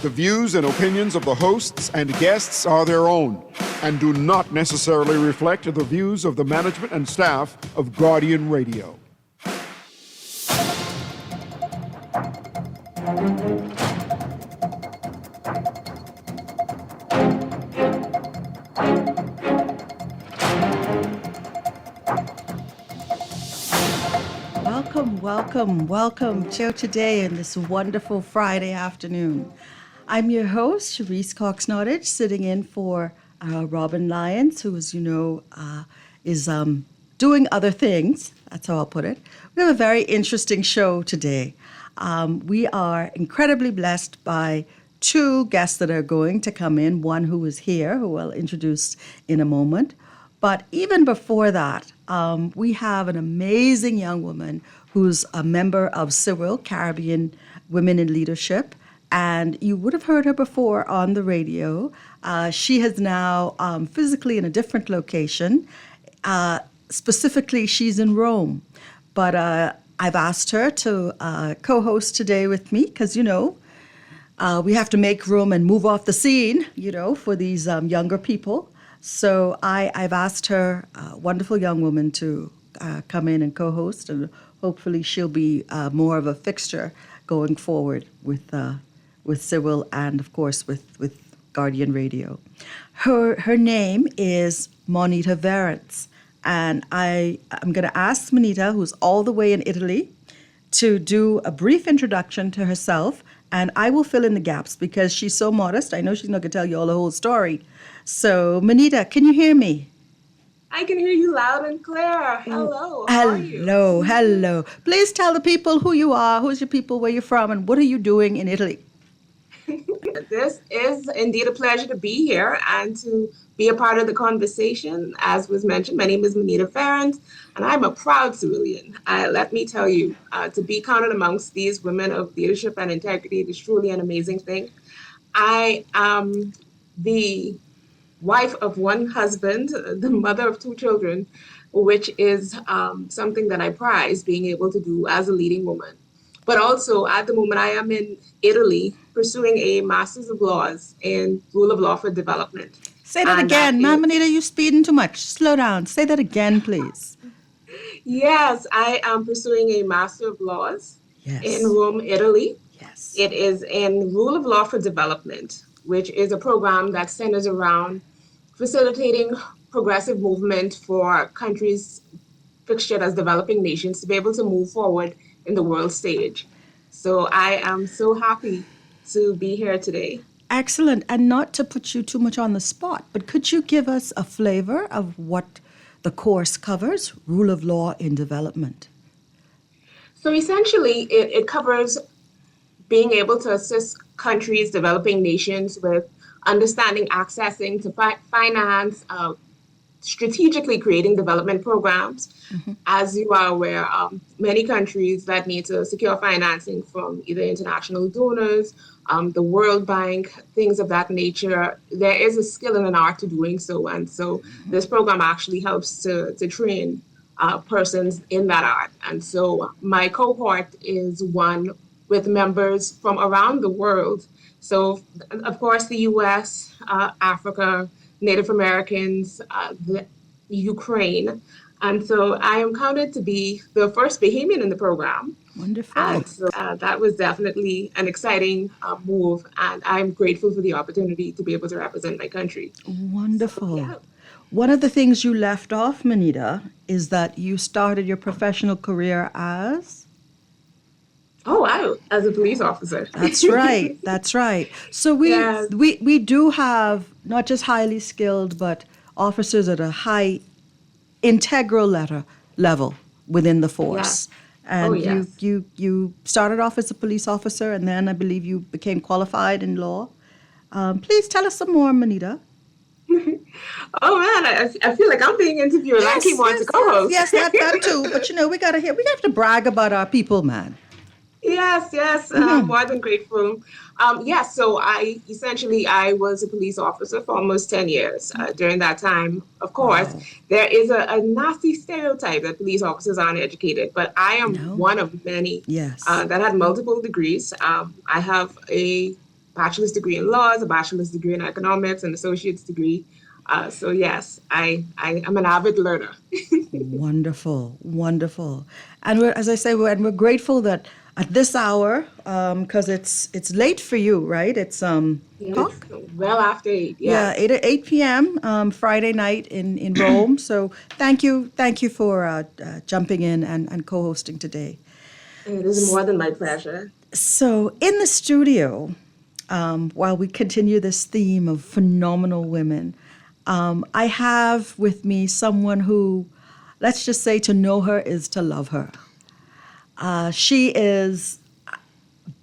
The views and opinions of the hosts and guests are their own and do not necessarily reflect the views of the management and staff of Guardian Radio. Welcome to today on this wonderful Friday afternoon. I'm your host, Cherise Cox-Nottage, sitting in for Robin Lyons, who, as you know, is doing other things. That's how I'll put it. We have a very interesting show today. We are incredibly blessed by two guests that are going to come in, one who is here, who I'll introduce in a moment. But even before that, we have an amazing young woman who's a member of CIWIL, Caribbean Women in Leadership. And you would have heard her before on the radio. She is now physically in a different location. Specifically, she's in Rome. But I've asked her to co-host today with me because, we have to make room and move off the scene, for these younger people. So I've asked her, a wonderful young woman, to come in and co-host, and hopefully she'll be more of a fixture going forward with CIWIL and, of course, with Guardian Radio. Her name is Monita Verence, and I'm going to ask Monita, who's all the way in Italy, to do a brief introduction to herself, and I will fill in the gaps because she's so modest. I know she's not going to tell you all the whole story. So, Monita, can you hear me? I can hear you loud and clear. Hello. How are you? Hello. Please tell the people who you are, who's your people, where you're from, and what are you doing in Italy? This is indeed a pleasure to be here and to be a part of the conversation. As was mentioned, my name is Monita Verence, and I'm a proud civilian. Let me tell you, to be counted amongst these women of leadership and integrity is truly an amazing thing. I am the wife of one husband, the mother of two children, which is something that I prize being able to do as a leading woman. But also, at the moment, I am in Italy pursuing a Master's of Laws in Rule of Law for Development. Say that again. Monita, you're speeding too much. Slow down. Say that again, please. Yes, I am pursuing a Master of Laws in Rome, Italy. Yes. It is in Rule of Law for Development, which is a program that centers around facilitating progressive movement for countries pictured as developing nations to be able to move forward in the world stage. So I am so happy to be here today. Excellent. And not to put you too much on the spot, but could you give us a flavor of what the course covers, Rule of Law in Development? So essentially, it covers being able to assist countries, developing nations with understanding, accessing to finance, strategically creating development programs. Mm-hmm. As you are aware, many countries that need to secure financing from either international donors, the World Bank, things of that nature, there is a skill and an art to doing so. And so this program actually helps to train persons in that art. And so my cohort is one with members from around the world. So, of course, the U.S., Africa, Native Americans, the Ukraine. And so I am counted to be the first Bahamian in the program. Wonderful. And so that was definitely an exciting move. And I'm grateful for the opportunity to be able to represent my country. Wonderful. So, one of the things you left off, Monita, is that you started your professional career as? As a police officer. That's right. That's right. So we do have not just highly skilled, but officers at a high integral level within the force. Yeah. And you started off as a police officer, and then I believe you became qualified in law. Please tell us some more, Monita. Oh man, I feel like I'm being interviewed. I keep wanting to co-host. Yes, that too. But we have to brag about our people, man. Yes, I'm more than grateful. So I was a police officer for almost 10 years. During that time, of course, there is a nasty stereotype that police officers aren't educated, but I am one of many that had multiple degrees. I have a bachelor's degree in laws, a bachelor's degree in economics, an associate's degree. So yes, I am an avid learner. Wonderful, wonderful. And as I say, we're grateful that at this hour, because it's late for you, right? It's Yes, well after 8. yeah, Yes. 8 p.m. Friday night in Rome. So thank you for jumping in and co-hosting today. It is more than my pleasure. So in the studio, while we continue this theme of phenomenal women, I have with me someone who, let's just say, to know her is to love her. She is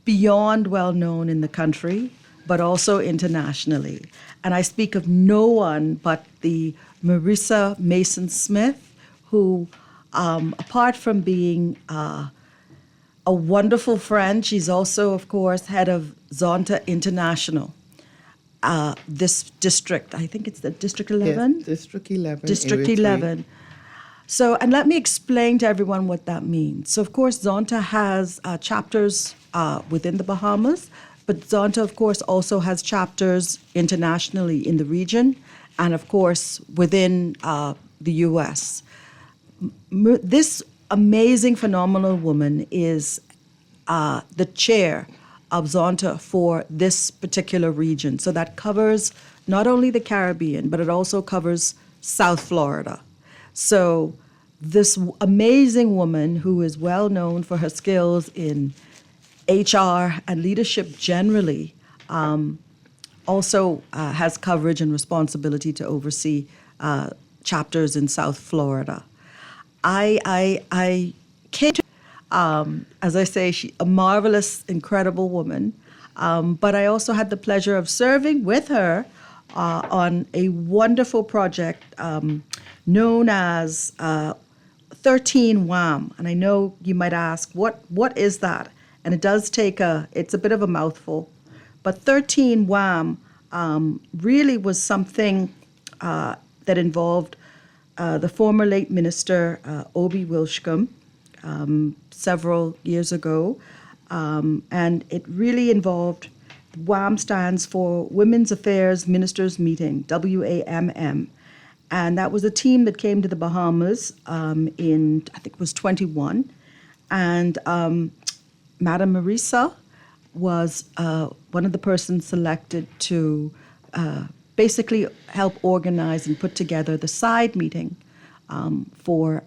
beyond well known in the country, but also internationally. And I speak of no one but the Marisa Mason Smith, who, apart from being a wonderful friend, she's also, of course, head of Zonta International. This district, I think it's the District 11? Yes, District 11. District Area 3. 11. So, and let me explain to everyone what that means. So, of course, Zonta has chapters within the Bahamas, but Zonta, of course, also has chapters internationally in the region and, of course, within the U.S. This amazing, phenomenal woman is the chair of Zonta for this particular region. So that covers not only the Caribbean, but it also covers South Florida. So this amazing woman who is well known for her skills in HR and leadership generally also has coverage and responsibility to oversee chapters in South Florida. I came to, as I say, a marvelous, incredible woman. But I also had the pleasure of serving with her on a wonderful project known as 13 WAM. And I know you might ask, what is that? And it does take it's a bit of a mouthful. But 13 WAM really was something that involved the former late minister, Obi Wilshcombe, several years ago. And it really involved, WAM stands for Women's Affairs Ministers Meeting, WAMM. And that was a team that came to the Bahamas in, I think it was 21. And Madam Marisa was one of the persons selected to basically help organize and put together the side meeting for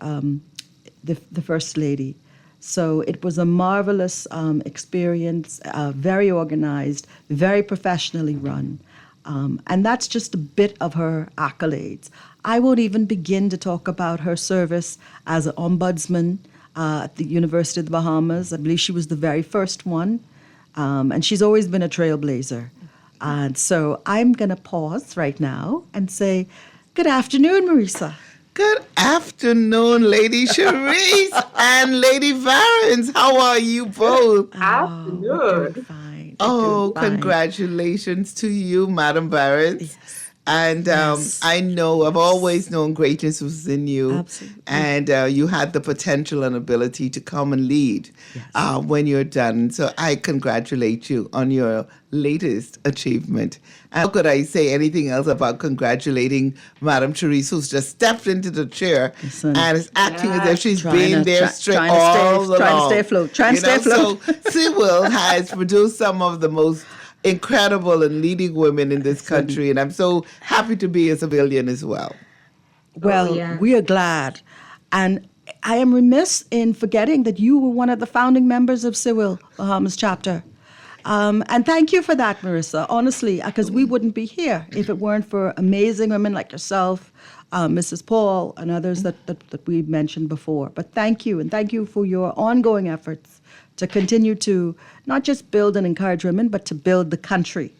the First Lady. So it was a marvelous experience, very organized, very professionally run. And that's just a bit of her accolades. I won't even begin to talk about her service as an ombudsman at the University of the Bahamas. I believe she was the very first one. And she's always been a trailblazer. And so I'm going to pause right now and say, good afternoon, Marisa. Good afternoon, Lady Cherise and Lady Varens. How are you both? Afternoon. We're doing fine. We're Oh, doing fine. congratulations to you, Madam Varens. Yes. And Yes. I know, I've always known greatness was in you. Absolutely. And you had the potential and ability to come and lead when you're done. So I congratulate you on your latest achievement. How could I say anything else about congratulating Madam Cherise, who's just stepped into the chair Listen. and is acting as if she's Trying been to- there try- straight trying to all stay- trying to along. stay afloat, trying to stay afloat. So Sewell has produced some of the most incredible and leading women in this country, and I'm so happy to be a civilian as well. Well, yeah. we are glad. And I am remiss in forgetting that you were one of the founding members of Sewell Bahamas chapter. And thank you for that, Marisa, honestly, because we wouldn't be here if it weren't for amazing women like yourself, Mrs. Paul, and others that we mentioned before. But thank you, and thank you for your ongoing efforts to continue to not just build and encourage women, but to build the country.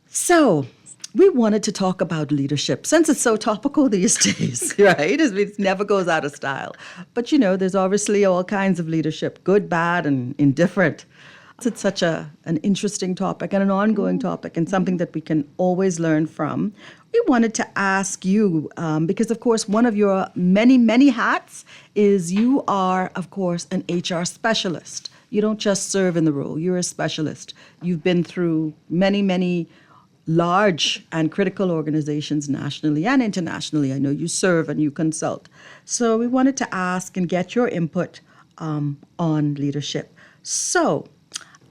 So, we wanted to talk about leadership since it's so topical these days, right? It never goes out of style. But you know, there's obviously all kinds of leadership, good, bad, and indifferent. It's such an interesting topic and an ongoing topic and something that we can always learn from. We wanted to ask you, because of course one of your many, many hats is you are, of course, an HR specialist. You don't just serve in the role, you're a specialist. You've been through many, many large and critical organizations nationally and internationally. I know you serve and you consult. So we wanted to ask and get your input on leadership. So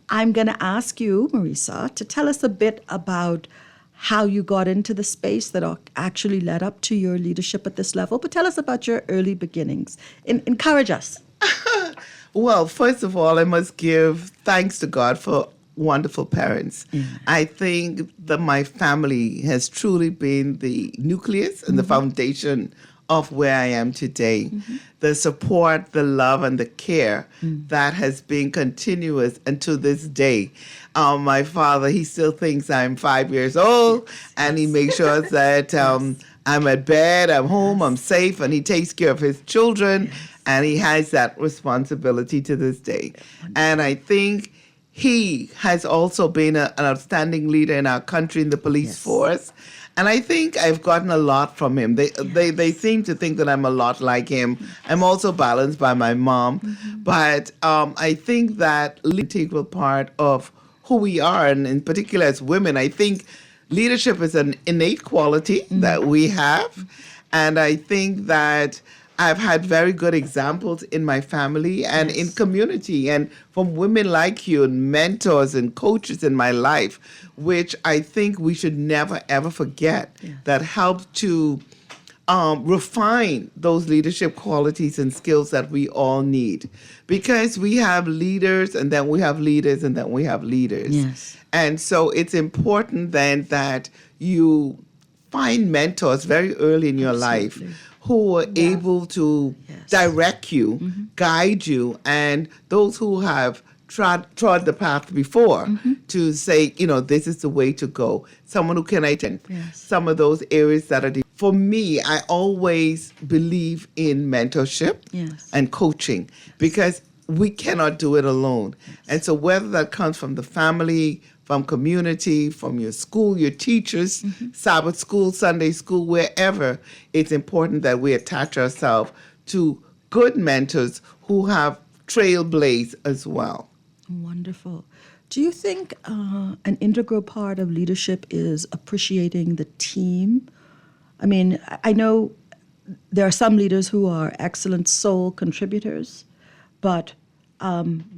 I'm going to ask you, Marisa, to tell us a bit about how you got into the space that actually led up to your leadership at this level. But tell us about your early beginnings. Encourage us. Well, first of all, I must give thanks to God for wonderful parents. I think that my family has truly been the nucleus and the foundation of where I am today. The support, the love, and the care that has been continuous and to this day. My father, he still thinks I'm 5 years old, and he makes sure that I'm at bed, I'm home, I'm safe, and he takes care of his children, and he has that responsibility to this day. And I think he has also been an outstanding leader in our country in the police force. And I think I've gotten a lot from him. They seem to think that I'm a lot like him. I'm also balanced by my mom. But I think that an integral part of who we are, and in particular as women, I think leadership is an innate quality that we have. And I think that I've had very good examples in my family and in community and from women like you and mentors and coaches in my life, which I think we should never, ever forget that help to refine those leadership qualities and skills that we all need. Because we have leaders and then we have leaders and then we have leaders. Yes. And so it's important then that you find mentors very early in your life who are able to direct you, guide you, and those who have trod the path before to say, this is the way to go. Someone who can identify some of those areas that are for me, I always believe in mentorship and coaching because we cannot do it alone. And so whether that comes from the family, from community, from your school, your teachers, Sabbath school, Sunday school, wherever, it's important that we attach ourselves to good mentors who have trailblazed as well. Wonderful. Do you think an integral part of leadership is appreciating the team? I mean, I know there are some leaders who are excellent sole contributors, but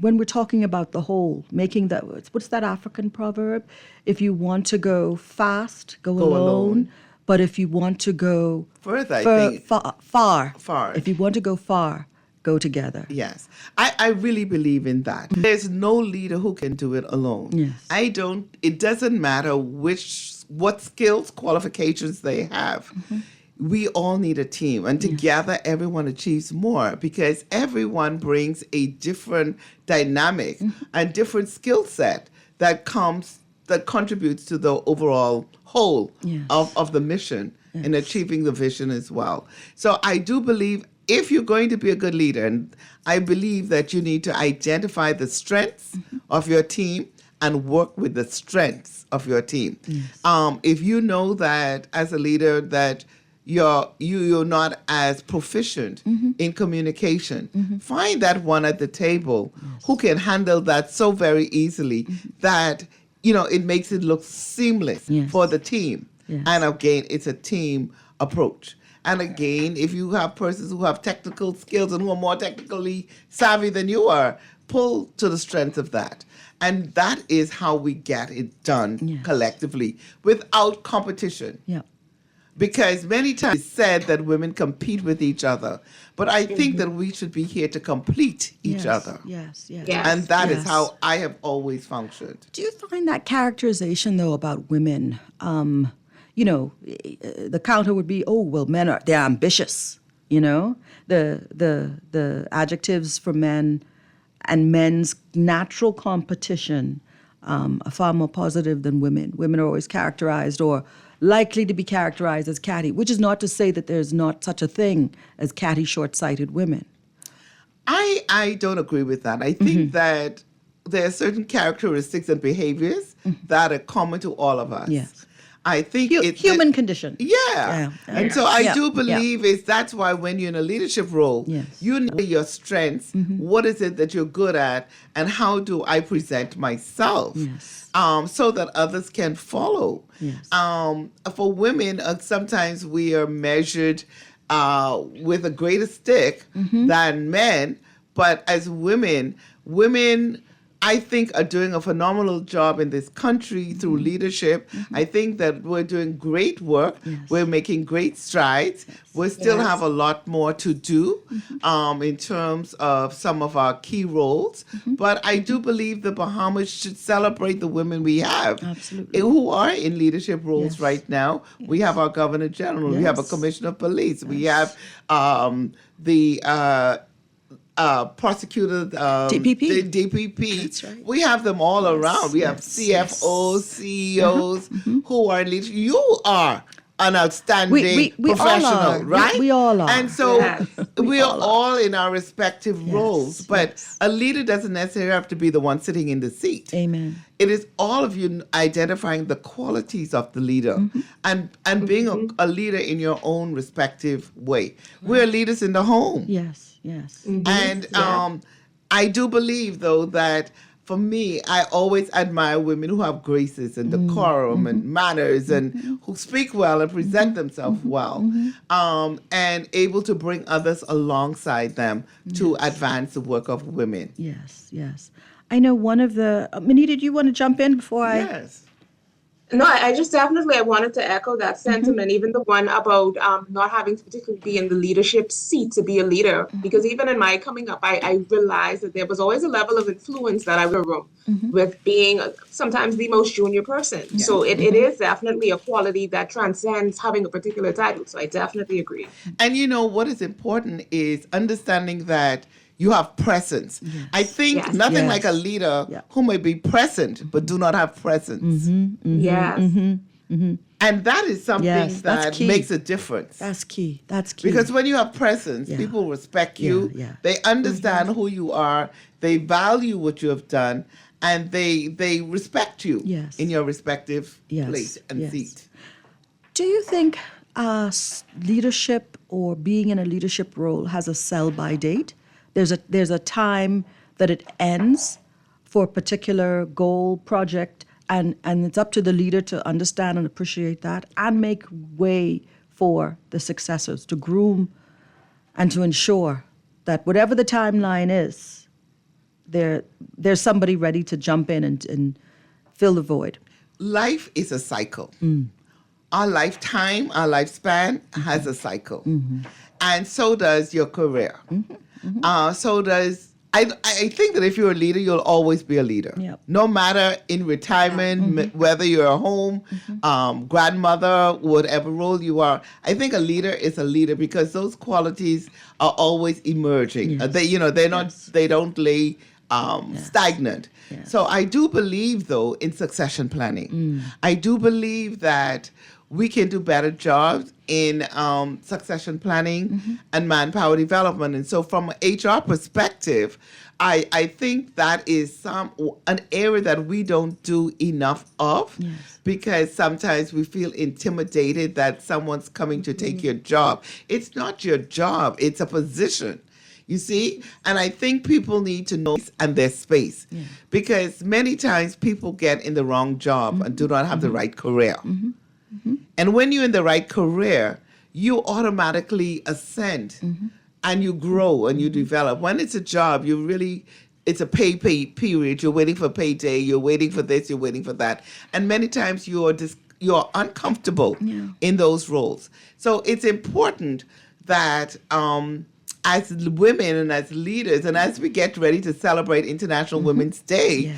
when we're talking about the whole, making that, what's that African proverb? If you want to go fast, go alone. But if you want to go further, far. If you want to go far, go together. Yes. I really believe in that. There's no leader who can do it alone. Yes. It doesn't matter what skills, qualifications they have. We all need a team, and together everyone achieves more because everyone brings a different dynamic and different skill set that contributes to the overall whole of the mission and achieving the vision as well. So I do believe if you're going to be a good leader, and I believe that you need to identify the strengths of your team and work with the strengths of your team. If you know that as a leader that you're not as proficient in communication, find that one at the table who can handle that so very easily that it makes it look seamless for the team. And again, it's a team approach. And again, if you have persons who have technical skills and who are more technically savvy than you are, pull to the strength of that. And that is how we get it done collectively without competition. Because many times it's said that women compete with each other, but I think that we should be here to complete each other. And that is how I have always functioned. Do you find that characterization, though, about women, the counter would be, they're ambitious, the adjectives for men and men's natural competition are far more positive than women. Women are always characterized or likely to be characterized as catty, which is not to say that there's not such a thing as catty, short-sighted women. I don't agree with that. I think that there are certain characteristics and behaviors that are common to all of us. I think Human condition. Yeah. And so I do believe that's why when you're in a leadership role, Yes. you know your strengths, what is it that you're good at, and how do I present myself Yes. so that others can follow. Yes. For women, sometimes we are measured with a greater stick than men, but as women, I think are doing a phenomenal job in this country through leadership. I think that we're doing great work. Yes. We're making great strides. We still have a lot more to do in terms of some of our key roles. But I do believe the Bahamas should celebrate the women we have Absolutely. who are in leadership roles Yes. right now. We have our Governor General. We have a Yes. Commissioner of Police. We have the prosecutor, DPP. the DPP. That's right. We have them all around. We have yes, CFOs, CEOs who are in leadership. You are an outstanding We all professional, are. right? We all are. And so Yes. we are all in our respective roles. But yes. a leader doesn't necessarily have to be the one sitting in the seat. Amen. It is all of you identifying the qualities of the leader and being a leader in your own respective way. We're leaders in the home. Yes. Yes. And I do believe, though, that for me, I always admire women who have graces and decorum and manners and who speak well and present themselves well and able to bring others alongside them to advance the work of women. Yes. Yes. I know one of the Minnie, did you want to jump in before I? Yes. No, I just definitely I wanted to echo that sentiment, even the one about not having to particularly be in the leadership seat to be a leader. Because even in my coming up, I realized that there was always a level of influence that I was in a room with being sometimes the most junior person. So it is definitely a quality that transcends having a particular title. So I definitely agree. And you know what is important is understanding that you have presence. I think Yes. nothing Yes. like a leader Yeah. who may be present but do not have presence. Yes. And that is something Yes, that's that key. makes a difference. That's key. That's key. Because when you have presence, Yeah. people respect you. Yeah. They understand who you are. They value what you have done, and they respect you Yes. in your respective Yes. place and Yes. seat. Do you think leadership or being in a leadership role has a sell-by date? There's a time that it ends for a particular goal, project, and it's up to the leader to understand and appreciate that and make way for the successors to groom and to ensure that whatever the timeline is, there's somebody ready to jump in and fill the void. Life is a cycle. Our lifetime, our lifespan has a cycle. And so does your career. So does, I think that if you're a leader, you'll always be a leader. Yep. No matter in retirement, whether you're a home, grandmother, whatever role you are. I think a leader is a leader because those qualities are always emerging. Yes. They don't lay stagnant. Yes. So I do believe, though, in succession planning. I do believe that we can do better jobs in succession planning and manpower development. And so from an HR perspective, I think that is an area that we don't do enough of because sometimes we feel intimidated that someone's coming to take your job. It's not your job, it's a position. You see? And I think people need to know and their space because many times people get in the wrong job and do not have the right career. And when you're in the right career, you automatically ascend and you grow and you develop. When it's a job, it's a pay period. You're waiting for payday. You're waiting for this. You're waiting for that. And many times you're uncomfortable in those roles. So it's important that as women and as leaders, and as we get ready to celebrate International Women's Day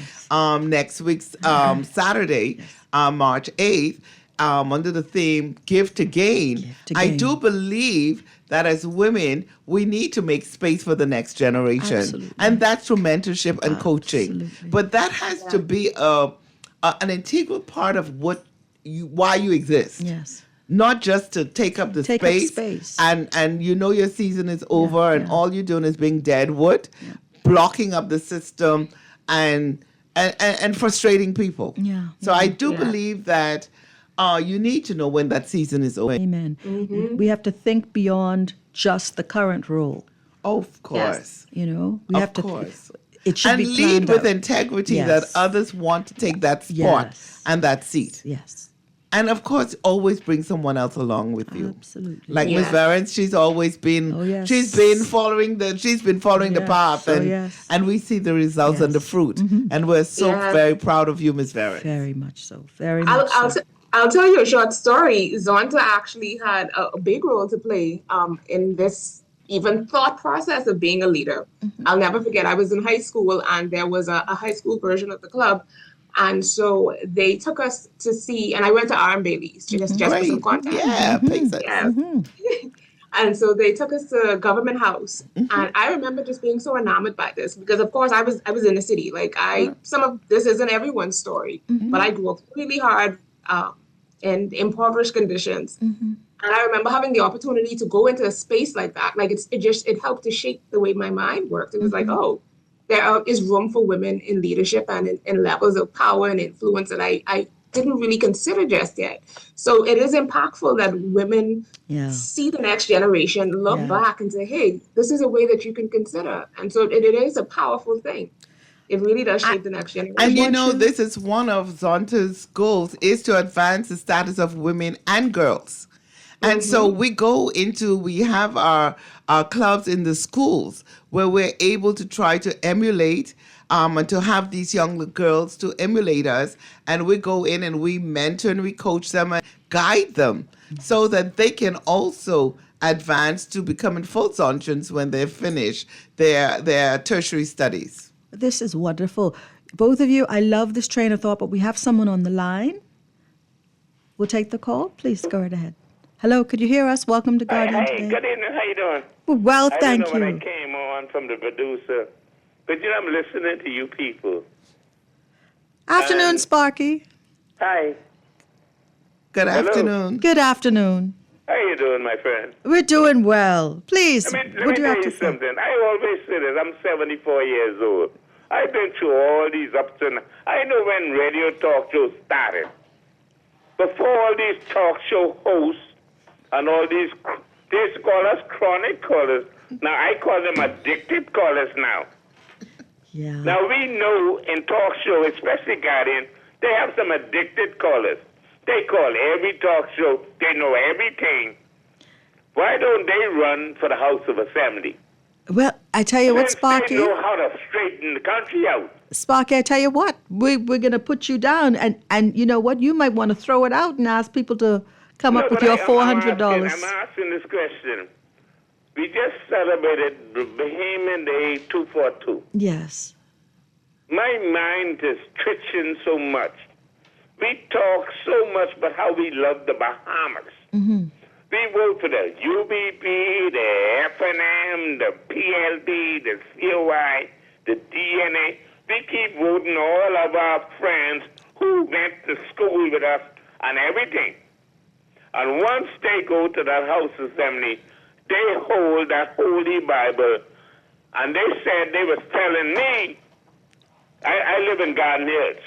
next week's Saturday, March 8th, under the theme Give to Gain, I do believe that as women, we need to make space for the next generation. Absolutely. And that's through mentorship and coaching. Absolutely. But that has to be an integral part of why you exist. Yes. Not just to take up the Take up space, space. and you know your season is over and all you're doing is being dead wood, blocking up the system and frustrating people. Yeah. So I do believe that you need to know when that season is over. Amen. We have to think beyond just the current role. Of course. You know, we Of have to. course. It should And be lead planned with out. integrity Yes. that others want to take that spot Yes. and that seat. Yes, And of course, always bring someone else along with you. absolutely. Like Miss Yes. Varens, she's always been. Oh, yes. She's been following the Yes. path, Oh, and yes. and we see the results and the Yes. fruit, and we're so Yes. very proud of you, Miss Varens. Very much so. Very I'll, much I'll, so. t- I'll tell you a short story. Zonta actually had a big role to play in this even thought process of being a leader. I'll never forget, I was in high school and there was a high school version of the club. And so they took us to see, and I went to R.M. Bailey's just for some Great, context. yeah, Pacers. Yeah. And so they took us to Government House, and I remember just being so enamored by this because, of course, I was in the city. Like some of this isn't everyone's story, but I grew up really hard in impoverished conditions, and I remember having the opportunity to go into a space like that. Like it helped to shape the way my mind worked. It was like, oh, there is room for women in leadership and in levels of power and influence that I didn't really consider just yet. So it is impactful that women Yeah. see the next generation, look Yeah. back and say, hey, this is a way that you can consider. And so it is a powerful thing. It really does shape the next generation. And you know, this is one of Zonta's goals is to advance the status of women and girls. And so we have our clubs in the schools where we're able to try to emulate and to have these young girls to emulate us. And we go in and we mentor and we coach them and guide them so that they can also advance to becoming full Zontians when they finish their tertiary studies. This is wonderful. Both of you, I love this train of thought, but we have someone on the line. We'll take the call. Please go right ahead. Hello, could you hear us? Welcome to Guardian Hey, Today. good evening. How you doing? Well, thank I don't know when you. I came on from the producer, but I'm listening to you people. Afternoon, Sparky. Hi. Good Hello. afternoon. Good afternoon. How you doing, my friend? We're doing well. Please, Let what me do you tell have you to say? something. I always say this. I'm 74 years old. I've been through all these ups and I know when radio talk shows started. Before all these talk show hosts and all these, they used to call us chronic callers. Now I call them addicted callers now. Yeah. Now we know in talk show, especially Guardian, they have some addicted callers. They call every talk show. They know everything. Why don't they run for the House of Assembly? Well, I tell you what, Since Sparky. they know how to straighten the country out. Sparky, I tell you what, we're going to put you down, and you know what? You might want to throw it out and ask people to come up with but your I'm $400. asking this question. We just celebrated the Bahamian Day 242. Yes. My mind is twitching so much. We talk so much about how we love the Bahamas. Mm-hmm. We vote for the UBP, the FNM, the PLD, the COI, the DNA. We keep voting all of our friends who went to school with us and everything. And once they go to that House Assembly, they hold that Holy Bible. And they said they was telling me, I live in Garden Hills.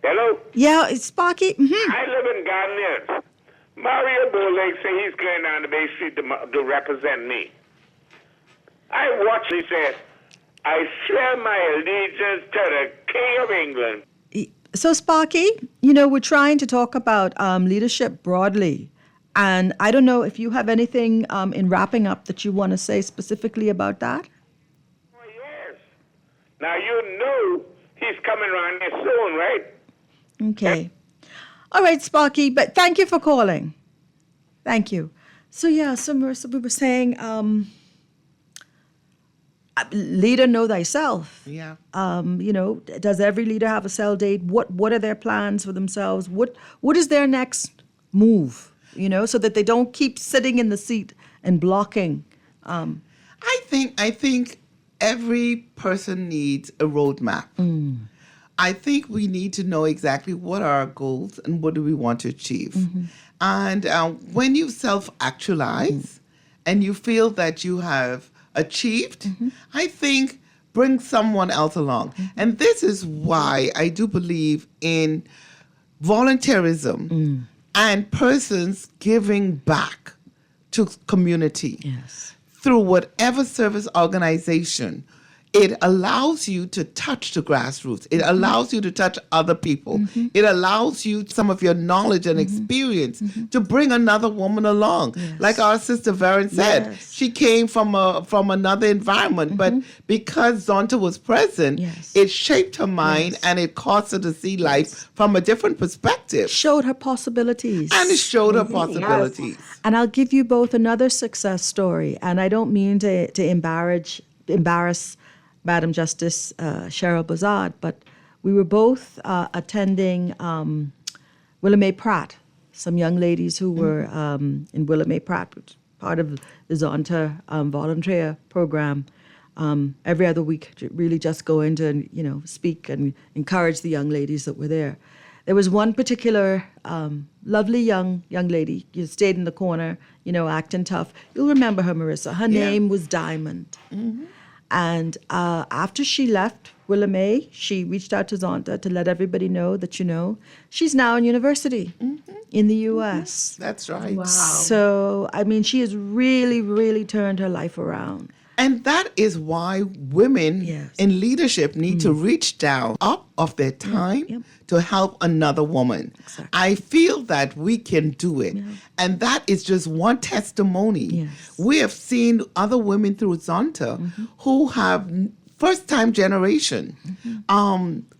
Hello? Yeah, Sparky. Mm-hmm. I live in Garden Hills. Mario Bowleg said he's going down to Bay Street to represent me. I watched, he said, I swear my allegiance to the King of England. So, Sparky, you know, we're trying to talk about leadership broadly. And I don't know if you have anything in wrapping up that you want to say specifically about that. Oh, yes. Now, you know he's coming around here soon, right? Okay. All right, Sparky, but thank you for calling. Thank you. So, yeah, so Marissa, we were saying, leader know thyself. Yeah. You know, does every leader have a sell date? What are their plans for themselves? What is their next move? You know, so that they don't keep sitting in the seat and blocking. I think every person needs a roadmap. I think we need to know exactly what are our goals and what do we want to achieve. And when you self-actualize and you feel that you have achieved, I think bring someone else along. And this is why I do believe in volunteerism and persons giving back to community Yes. through whatever service organization. It allows you to touch the grassroots. It allows you to touch other people. It allows you some of your knowledge and experience to bring another woman along. Yes. Like our sister Varen said, Yes. she came from another environment, but because Zonta was present, Yes. it shaped her mind Yes. and it caused her to see life from a different perspective. Showed her possibilities. And it showed her possibilities. And I'll give you both another success story. And I don't mean to embarrass Madam Justice Cheryl Bazard, but we were both attending Willamette Pratt, some young ladies who were in Willamette Pratt, which is part of the Zonta volunteer program. Every other week, really just go in to, speak and encourage the young ladies that were there. There was one particular lovely young lady. You stayed in the corner, acting tough. You'll remember her, Marissa. Her name was Diamond. And after she left Willamette, she reached out to Zonta to let everybody know that, she's now in university in the U.S. That's right. Wow. So, she has really, really turned her life around. And that is why women Yes. in leadership need to reach down up of their time yep. to help another woman. Exactly. I feel that we can do it. And that is just one testimony. Yes. We have seen other women through Zonta who have first-time generation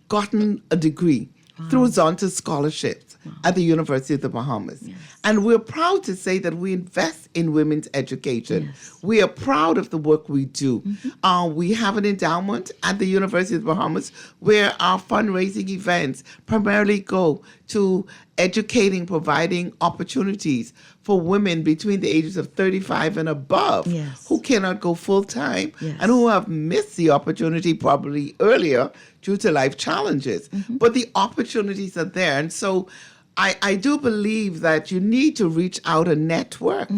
gotten a degree through Zonta scholarships at the University of the Bahamas. And we're proud to say that we invest in women's education. Yes. We are proud of the work we do. We have an endowment at the University of the Bahamas where our fundraising events primarily go to educating, providing opportunities for women between the ages of 35 and above Yes. who cannot go full time Yes. and who have missed the opportunity probably earlier due to life challenges. But the opportunities are there. And so I do believe that you need to reach out and network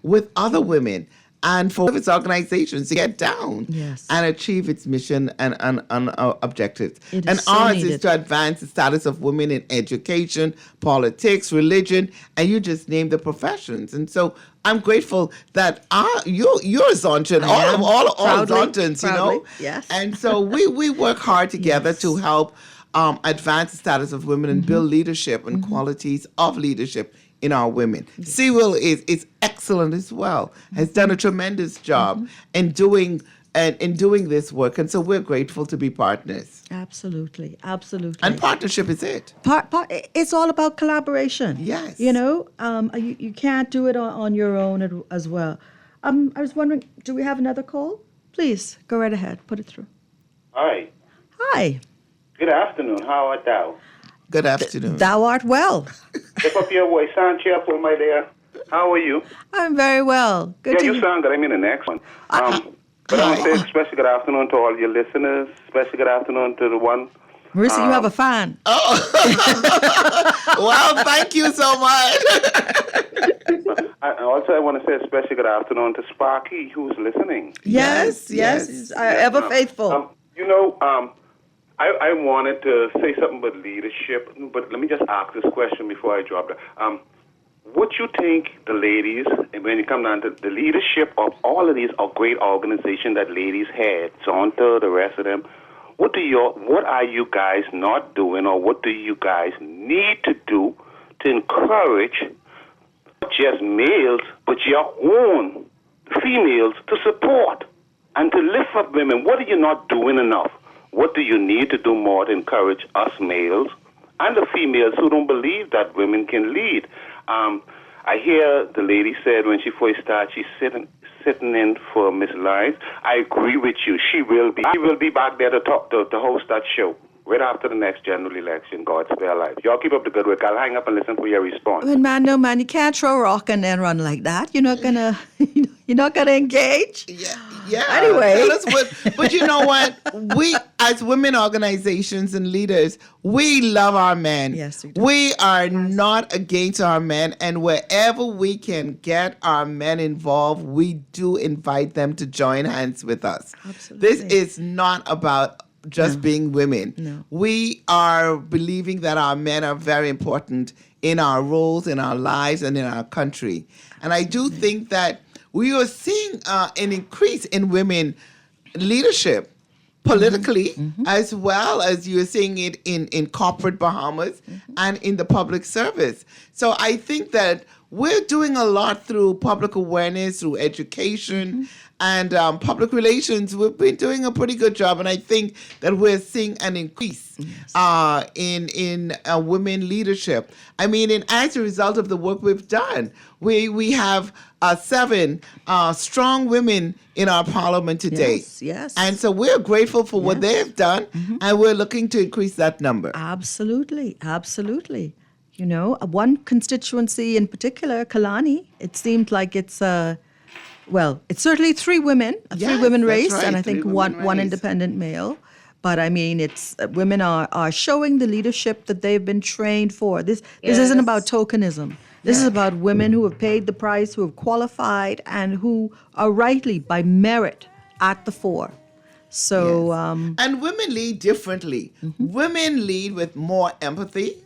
with other women and for its organizations to get down Yes. and achieve its mission and objectives. It is And so ours needed. is to advance the status of women in education, politics, religion, and you just name the professions. And so I'm grateful that you're Zonta, I am. all Proudly, Zontans, proudly, yes. And so we work hard together Yes. to help advance the status of women and build leadership and qualities of leadership in our women. Sewell is excellent as well, has done a tremendous job in doing this work. And so we're grateful to be partners. Absolutely. Absolutely. And partnership is it. It's all about collaboration. Yes. You can't do it on your own as well. I was wondering, do we have another call? Please, go right ahead. Put it through. Hi. Hi. Good afternoon. How art thou? Good afternoon. Thou art well. Lift up your voice. Sound cheerful, my dear. How are you? I'm very well. Good Yeah, to you sound good. I'm in the next one. But I want to say especially good afternoon to all your listeners. Especially good afternoon to the one. Marissa, you have a fan. Well, thank you so much. I want to say especially good afternoon to Sparky, who's listening. Yes. Ever faithful. I wanted to say something about leadership, but let me just ask this question before I drop that. What you think the ladies, and when you come down to the leadership of all of these great organizations that ladies had, Zonta, the rest of them, what are you guys not doing, or what do you guys need to do to encourage not just males, but your own females to support and to lift up women? What are you not doing enough? What do you need to do more to encourage us males and the females who don't believe that women can lead? I hear the lady said when she first started, she's sitting in for Miss Lyons. I agree with you. She will be back there to host that show right after the next general election. God spare life. Y'all keep up the good work. I'll hang up and listen for your response. But man, you can't throw a rock and then run like that. You're not gonna engage. Yeah. Anyway. Tell us but you know what? We, as women organizations and leaders, we love our men. Yes, we do. We are not against our men. And wherever we can get our men involved, we do invite them to join hands with us. Absolutely. This is not about just being women. No. We are believing that our men are very important in our roles, in our lives, and in our country. And I do think that we are seeing an increase in women leadership politically, as well as you're seeing it in corporate Bahamas and in the public service. So I think that we're doing a lot through public awareness, through education, and public relations. We've been doing a pretty good job, and I think that we're seeing an increase in women leadership. I mean, and as a result of the work we've done, we have 7 strong women in our parliament today. Yes. And so we're grateful for what they have done, and we're looking to increase that number. Absolutely. You know, one constituency in particular, Kalani, it seemed like it's certainly 3 women, a Yes, 3-woman that's race, right, and I think 3-woman one race. independent male. But I mean, it's women are showing the leadership that they've been trained for. This isn't about tokenism. This is about women who have paid the price, who have qualified, and who are rightly by merit at the fore. So And women lead differently. Women lead with more empathy.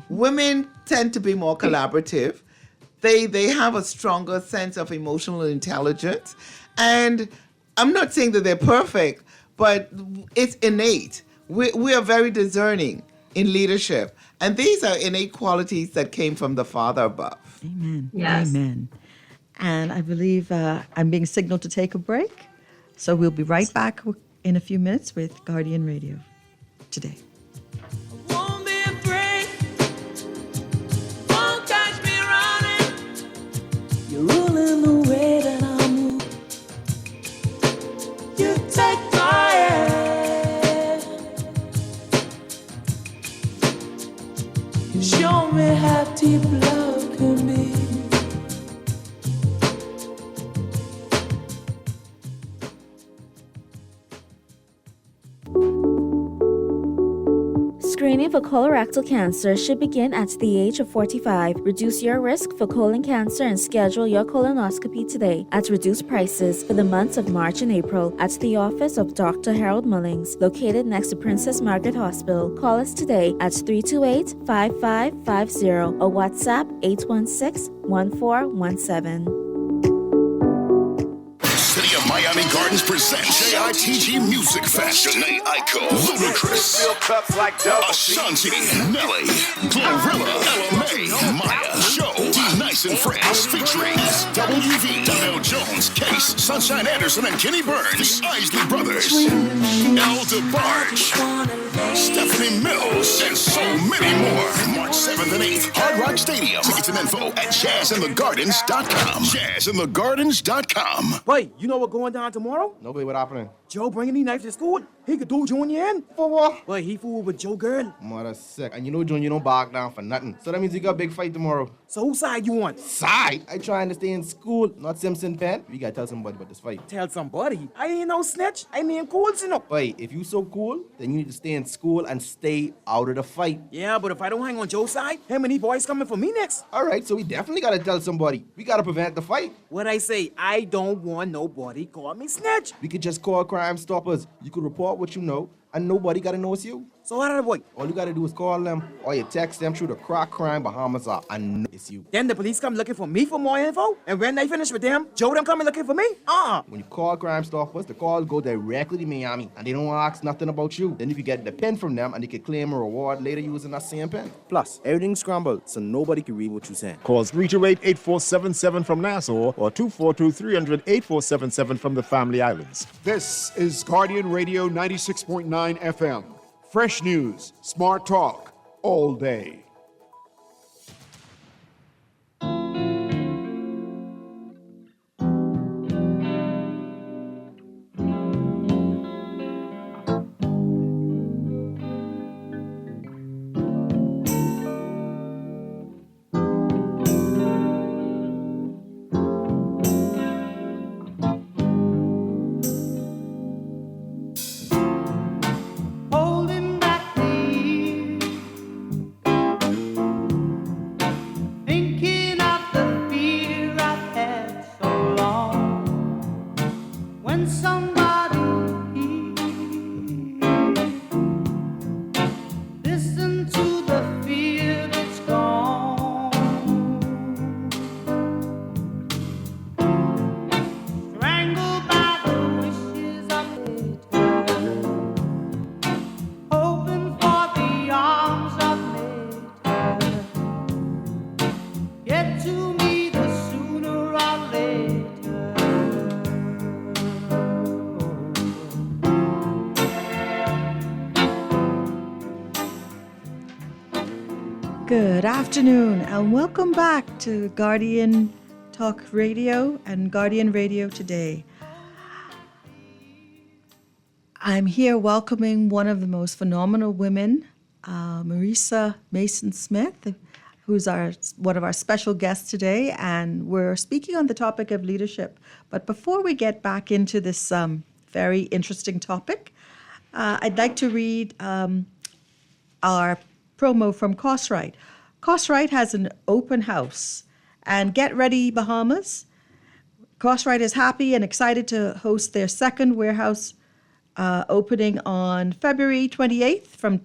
Women tend to be more collaborative. They have a stronger sense of emotional intelligence. And I'm not saying that they're perfect, but it's innate. We are very discerning in leadership. And these are innate qualities that came from the Father above. Amen. Yes. Amen. And I believe I'm being signaled to take a break. So we'll be right back in a few minutes with Guardian Radio today. Won't be afraid. Won't catch me running. You're ruling the way that I move. You take my hand. You show me how deep love can be. Screening for colorectal cancer should begin at the age of 45. Reduce your risk for colon cancer and schedule your colonoscopy today at reduced prices for the months of March and April at the office of Dr. Harold Mullings, located next to Princess Margaret Hospital. Call us today at 328-5550 or WhatsApp 816-1417. City of Miami Gardens presents JITG Music Fest. Janae Aiko, Ludacris, Ashanti, Nelly, Glorilla, LMA, Maya, Joe, D-Nice and Friends, featuring WV, Donnell Jones, Case, Sunshine Anderson, and Kenny Burns, Isley Brothers, El DeBarge, Stephanie Mills, and so many more. March 7th and 8th, Hard Rock Stadium. Tickets and info at jazzinthegardens.com. Jazzinthegardens.com. Wait, you know what going down tomorrow? Nobody, what happening? Joe bringing these knives to school. He could do Junior in. For what? But he fooled with Joe girl. Mother sick. And you know, John, you don't back down for nothing. So that means you got a big fight tomorrow. So whose side you want? Side? I trying to stay in school, not Simpson Pen. We gotta tell somebody about this fight. Tell somebody. I ain't no snitch. I mean cool, you know. Wait, if you so cool, then you need to stay in school and stay out of the fight. Yeah, but if I don't hang on Joe's side, him and these boys coming for me next. All right, so we definitely gotta tell somebody. We gotta prevent the fight. What I say, I don't want nobody call me snitch. We could just call Crime Stoppers. You could report what you know, and nobody gotta know it's you. So how did I boy? All you gotta do is call them, or you text them through the Crack Crime Bahamas app, and know it's you. Then the police come looking for me for more info, and when they finish with them, Joe them coming looking for me? When you call Crime Stoppers, the calls go directly to Miami, and they don't ask nothing about you. Then you can get the pen from them, and you can claim a reward later using that same pen. Plus, everything's scrambled, so nobody can read what you're saying. Call 328-8477 from Nassau or 242-300-8477 from the Family Islands. This is Guardian Radio 96.9 FM. Fresh news, smart talk, all day. Holding back the get to me the sooner or later. Good afternoon and welcome back to Guardian Talk Radio and Guardian Radio Today. I'm here welcoming one of the most phenomenal women, Marisa Mason-Smith, who's one of our special guests today, and we're speaking on the topic of leadership. But before we get back into this very interesting topic, I'd like to read our promo from Cosrite. Cosrite has an open house, and get ready, Bahamas. Cosrite is happy and excited to host their second warehouse opening on February 28th from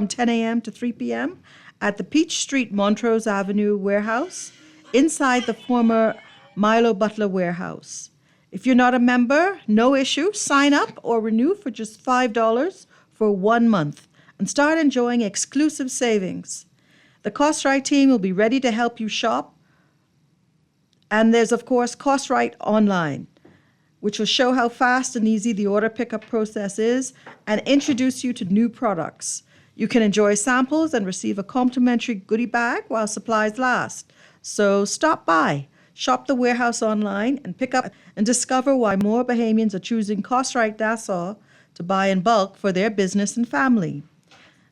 10 a.m. to 3 p.m. at the Peach Street Montrose Avenue warehouse inside the former Milo Butler warehouse. If you're not a member, no issue. Sign up or renew for just $5 for 1 month and start enjoying exclusive savings. The Cosrite team will be ready to help you shop. And there's, of course, Cosrite Online, which will show how fast and easy the order pickup process is and introduce you to new products. You can enjoy samples and receive a complimentary goodie bag while supplies last. So stop by, shop the warehouse online, and pick up and discover why more Bahamians are choosing Cosrite Nassau to buy in bulk for their business and family.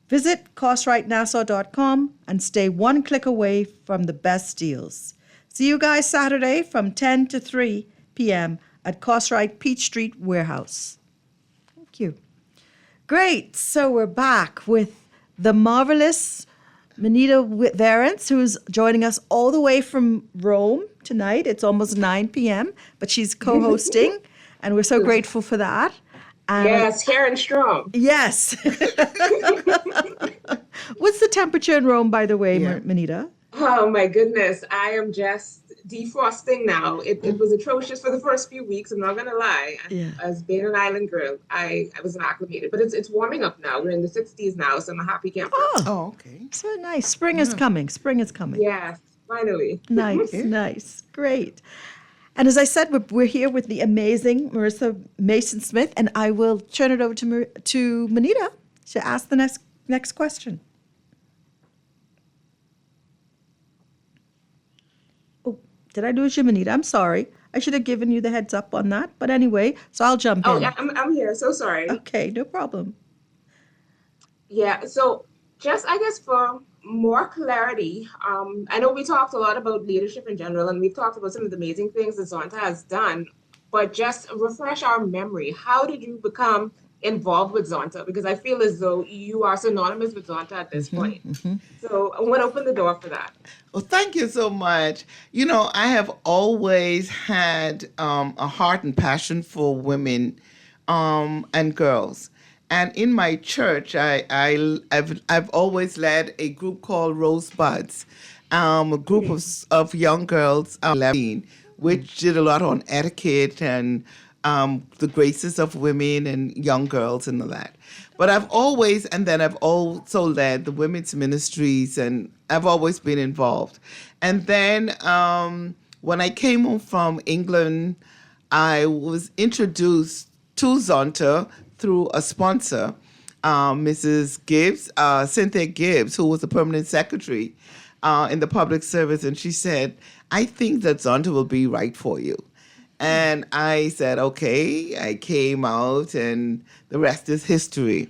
Visit CosriteNassau.com and stay one click away from the best deals. See you guys Saturday from 10 to 3 p.m. at Cosrite Peach Street Warehouse. Thank you. Great. So we're back with the marvelous Manita Varence, who's joining us all the way from Rome tonight. It's almost 9 p.m., but she's co-hosting, and we're so grateful for that. Yes, here and strong. Yes. What's the temperature in Rome, by the way, Manita? Oh, my goodness. I am just defrosting now. It was atrocious for the first few weeks. I'm not going to lie. As being an island girl, I wasn't acclimated. But it's warming up now. We're in the 60s now, so I'm a happy camper. Oh, okay. So nice. Spring is coming. Spring is coming. Yes, finally. Nice, nice. Great. And as I said, we're here with the amazing Marisa Mason-Smith, and I will turn it over to Manita to ask the next question. Oh, did I lose you, Manita? I'm sorry. I should have given you the heads up on that. But anyway, so I'll jump in. Oh, yeah, I'm here. So sorry. Okay, no problem. Yeah, so just, I guess, for more clarity, I know we talked a lot about leadership in general, and we've talked about some of the amazing things that Zonta has done, but just refresh our memory. How did you become involved with Zonta? Because I feel as though you are synonymous with Zonta at this point. Mm-hmm. So I want to open the door for that. Well, thank you so much. You know, I have always had a heart and passion for women and girls. And in my church, I've always led a group called Rosebuds, a group of young girls, 11, which did a lot on etiquette and the graces of women and young girls and all that. But I've also led the women's ministries, and I've always been involved. And then when I came home from England, I was introduced to Zonta through a sponsor, Mrs. Gibbs, Cynthia Gibbs, who was the permanent secretary in the public service. And she said, I think that Zonta will be right for you. And I said, okay. I came out, and the rest is history.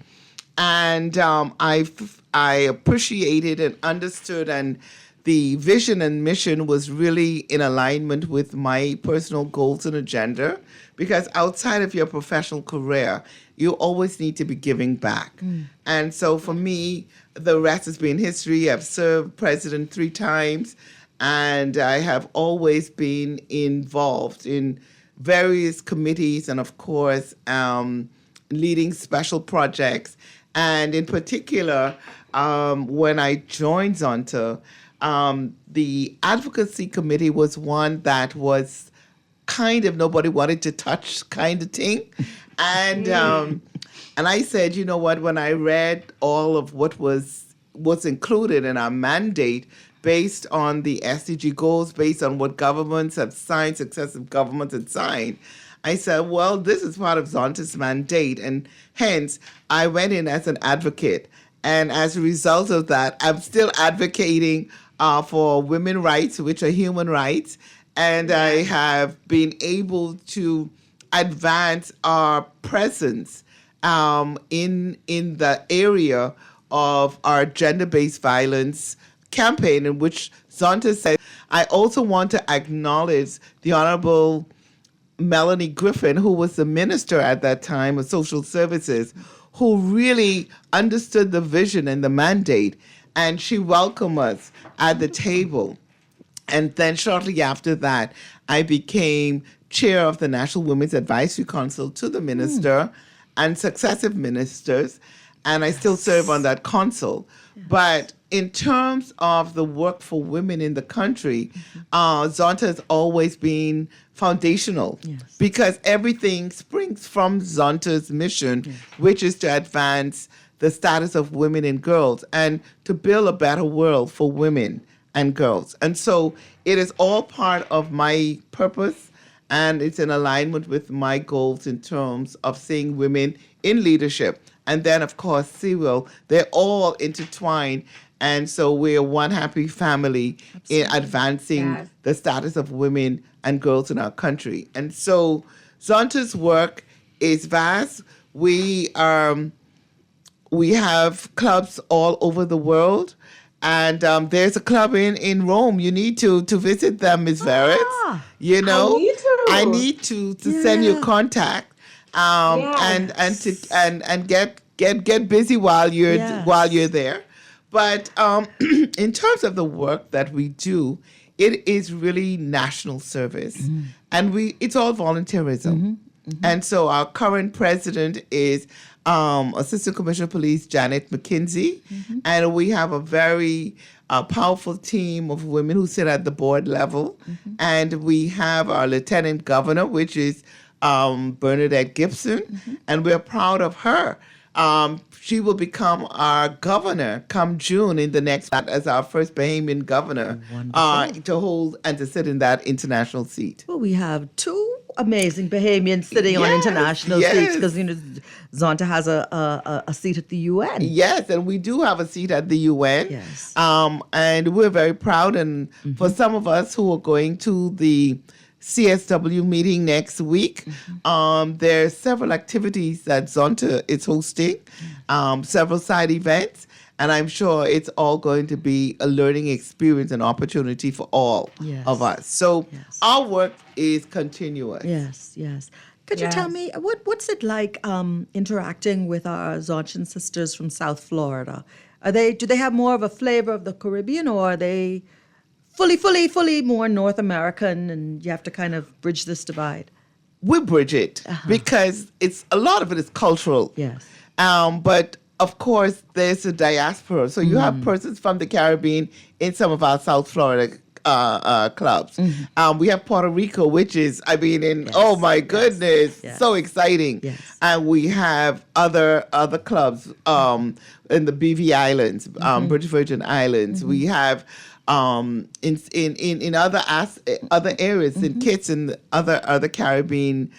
And I appreciated and understood, and the vision and mission was really in alignment with my personal goals and agenda, because outside of your professional career, you always need to be giving back. And so for me, the rest has been history. I've served president 3 times, and I have always been involved in various committees and, of course, leading special projects. And in particular, when I joined Zonta, the advocacy committee was one that was kind of nobody wanted to touch kind of thing. And I said, you know what, when I read all of what was included in our mandate based on the SDG goals, based on what governments have signed, successive governments have signed. I said, well, this is part of Zonta's mandate, and hence I went in as an advocate. And as a result of that, I'm still advocating for women's rights, which are human rights, and I have been able to advance our presence in the area of our gender-based violence campaign, in which Zonta said, I also want to acknowledge the Honorable Melanie Griffin, who was the minister at that time of social services, who really understood the vision and the mandate, and she welcomed us at the table. And then shortly after that, I became chair of the National Women's Advisory Council to the minister and successive ministers, and I still serve on that council. But in terms of the work for women in the country, Zonta has always been foundational because everything springs from Zonta's mission, which is to advance the status of women and girls and to build a better world for women and girls. And so it is all part of my purpose, and it's in alignment with my goals in terms of seeing women in leadership. And then, of course, CWIL, they're all intertwined. And so we're one happy family in advancing the status of women and girls in our country. And so Zonta's work is vast. We have clubs all over the world. And there's a club in Rome. You need to visit them, Ms. Veritz. You know, I need to send you contact and get busy while you're there. But in terms of the work that we do, it is really national service, and it's all volunteerism. And so our current president is Assistant Commissioner of Police Janet McKinsey, and we have a very powerful team of women who sit at the board level, and we have our Lieutenant Governor, which is Bernadette Gibson, and we're proud of her. She will become our governor come June in the next as our first Bahamian governor to hold and to sit in that international seat. Well, we have two amazing Bahamians sitting on international seats because Zonta has a seat at the UN. Yes, and we do have a seat at the UN. Yes, and we're very proud. And for some of us who are going to the CSW meeting next week, there's several activities that Zonta is hosting, several side events, and I'm sure it's all going to be a learning experience and opportunity for all of us. So our work is continuous. Yes. Could you tell me what's it like interacting with our Zontian sisters from South Florida? Do they have more of a flavor of the Caribbean, or are they fully more North American, and you have to kind of bridge this divide? We bridge it because a lot of it is cultural. Yes. But of course, there's a diaspora. So you have persons from the Caribbean in some of our South Florida clubs. We have Puerto Rico, which is, oh my goodness, so exciting. Yes. And we have other clubs in the BV Islands, British Virgin Islands. We have in other areas, in Kitts and other Caribbean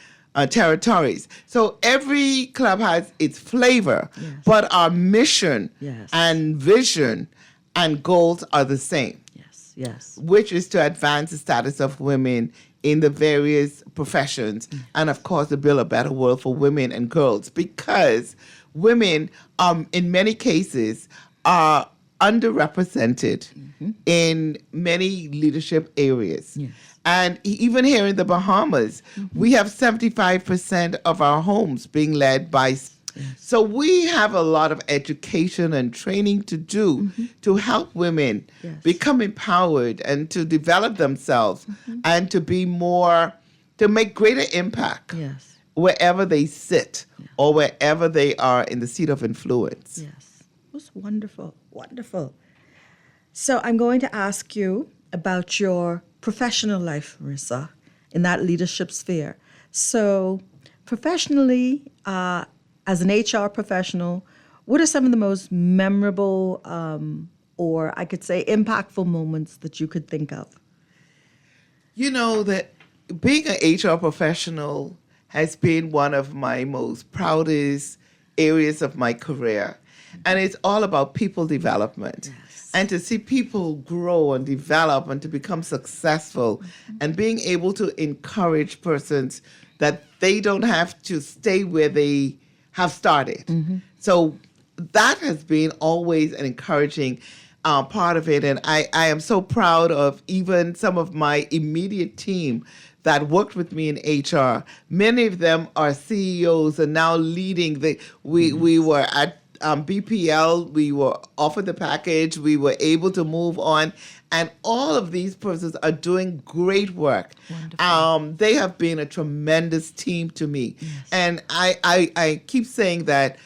territories. So every club has its flavor, but our mission and vision and goals are the same. Yes. Which is to advance the status of women in the various professions, and of course to build a better world for women and girls, because women in many cases are underrepresented in many leadership areas. Yes. And even here in the Bahamas, we have 75% of our homes being led by. So we have a lot of education and training to do to help women become empowered and to develop themselves and to be to make greater impact wherever they sit or wherever they are in the seat of influence. Yes, it was wonderful. So I'm going to ask you about your professional life, Marissa, in that leadership sphere. So professionally, as an HR professional, what are some of the most memorable or I could say impactful moments that you could think of? You know, that being an HR professional has been one of my most proudest areas of my career. And it's all about people development. Yes. And to see people grow and develop and to become successful, and being able to encourage persons that they don't have to stay where they have started. So that has been always an encouraging part of it. And I am so proud of even some of my immediate team that worked with me in HR. Many of them are CEOs and now leading. We were at BPL, we were offered the package, we were able to move on, and all of these persons are doing great work. They have been a tremendous team to me. Yes. And I keep saying that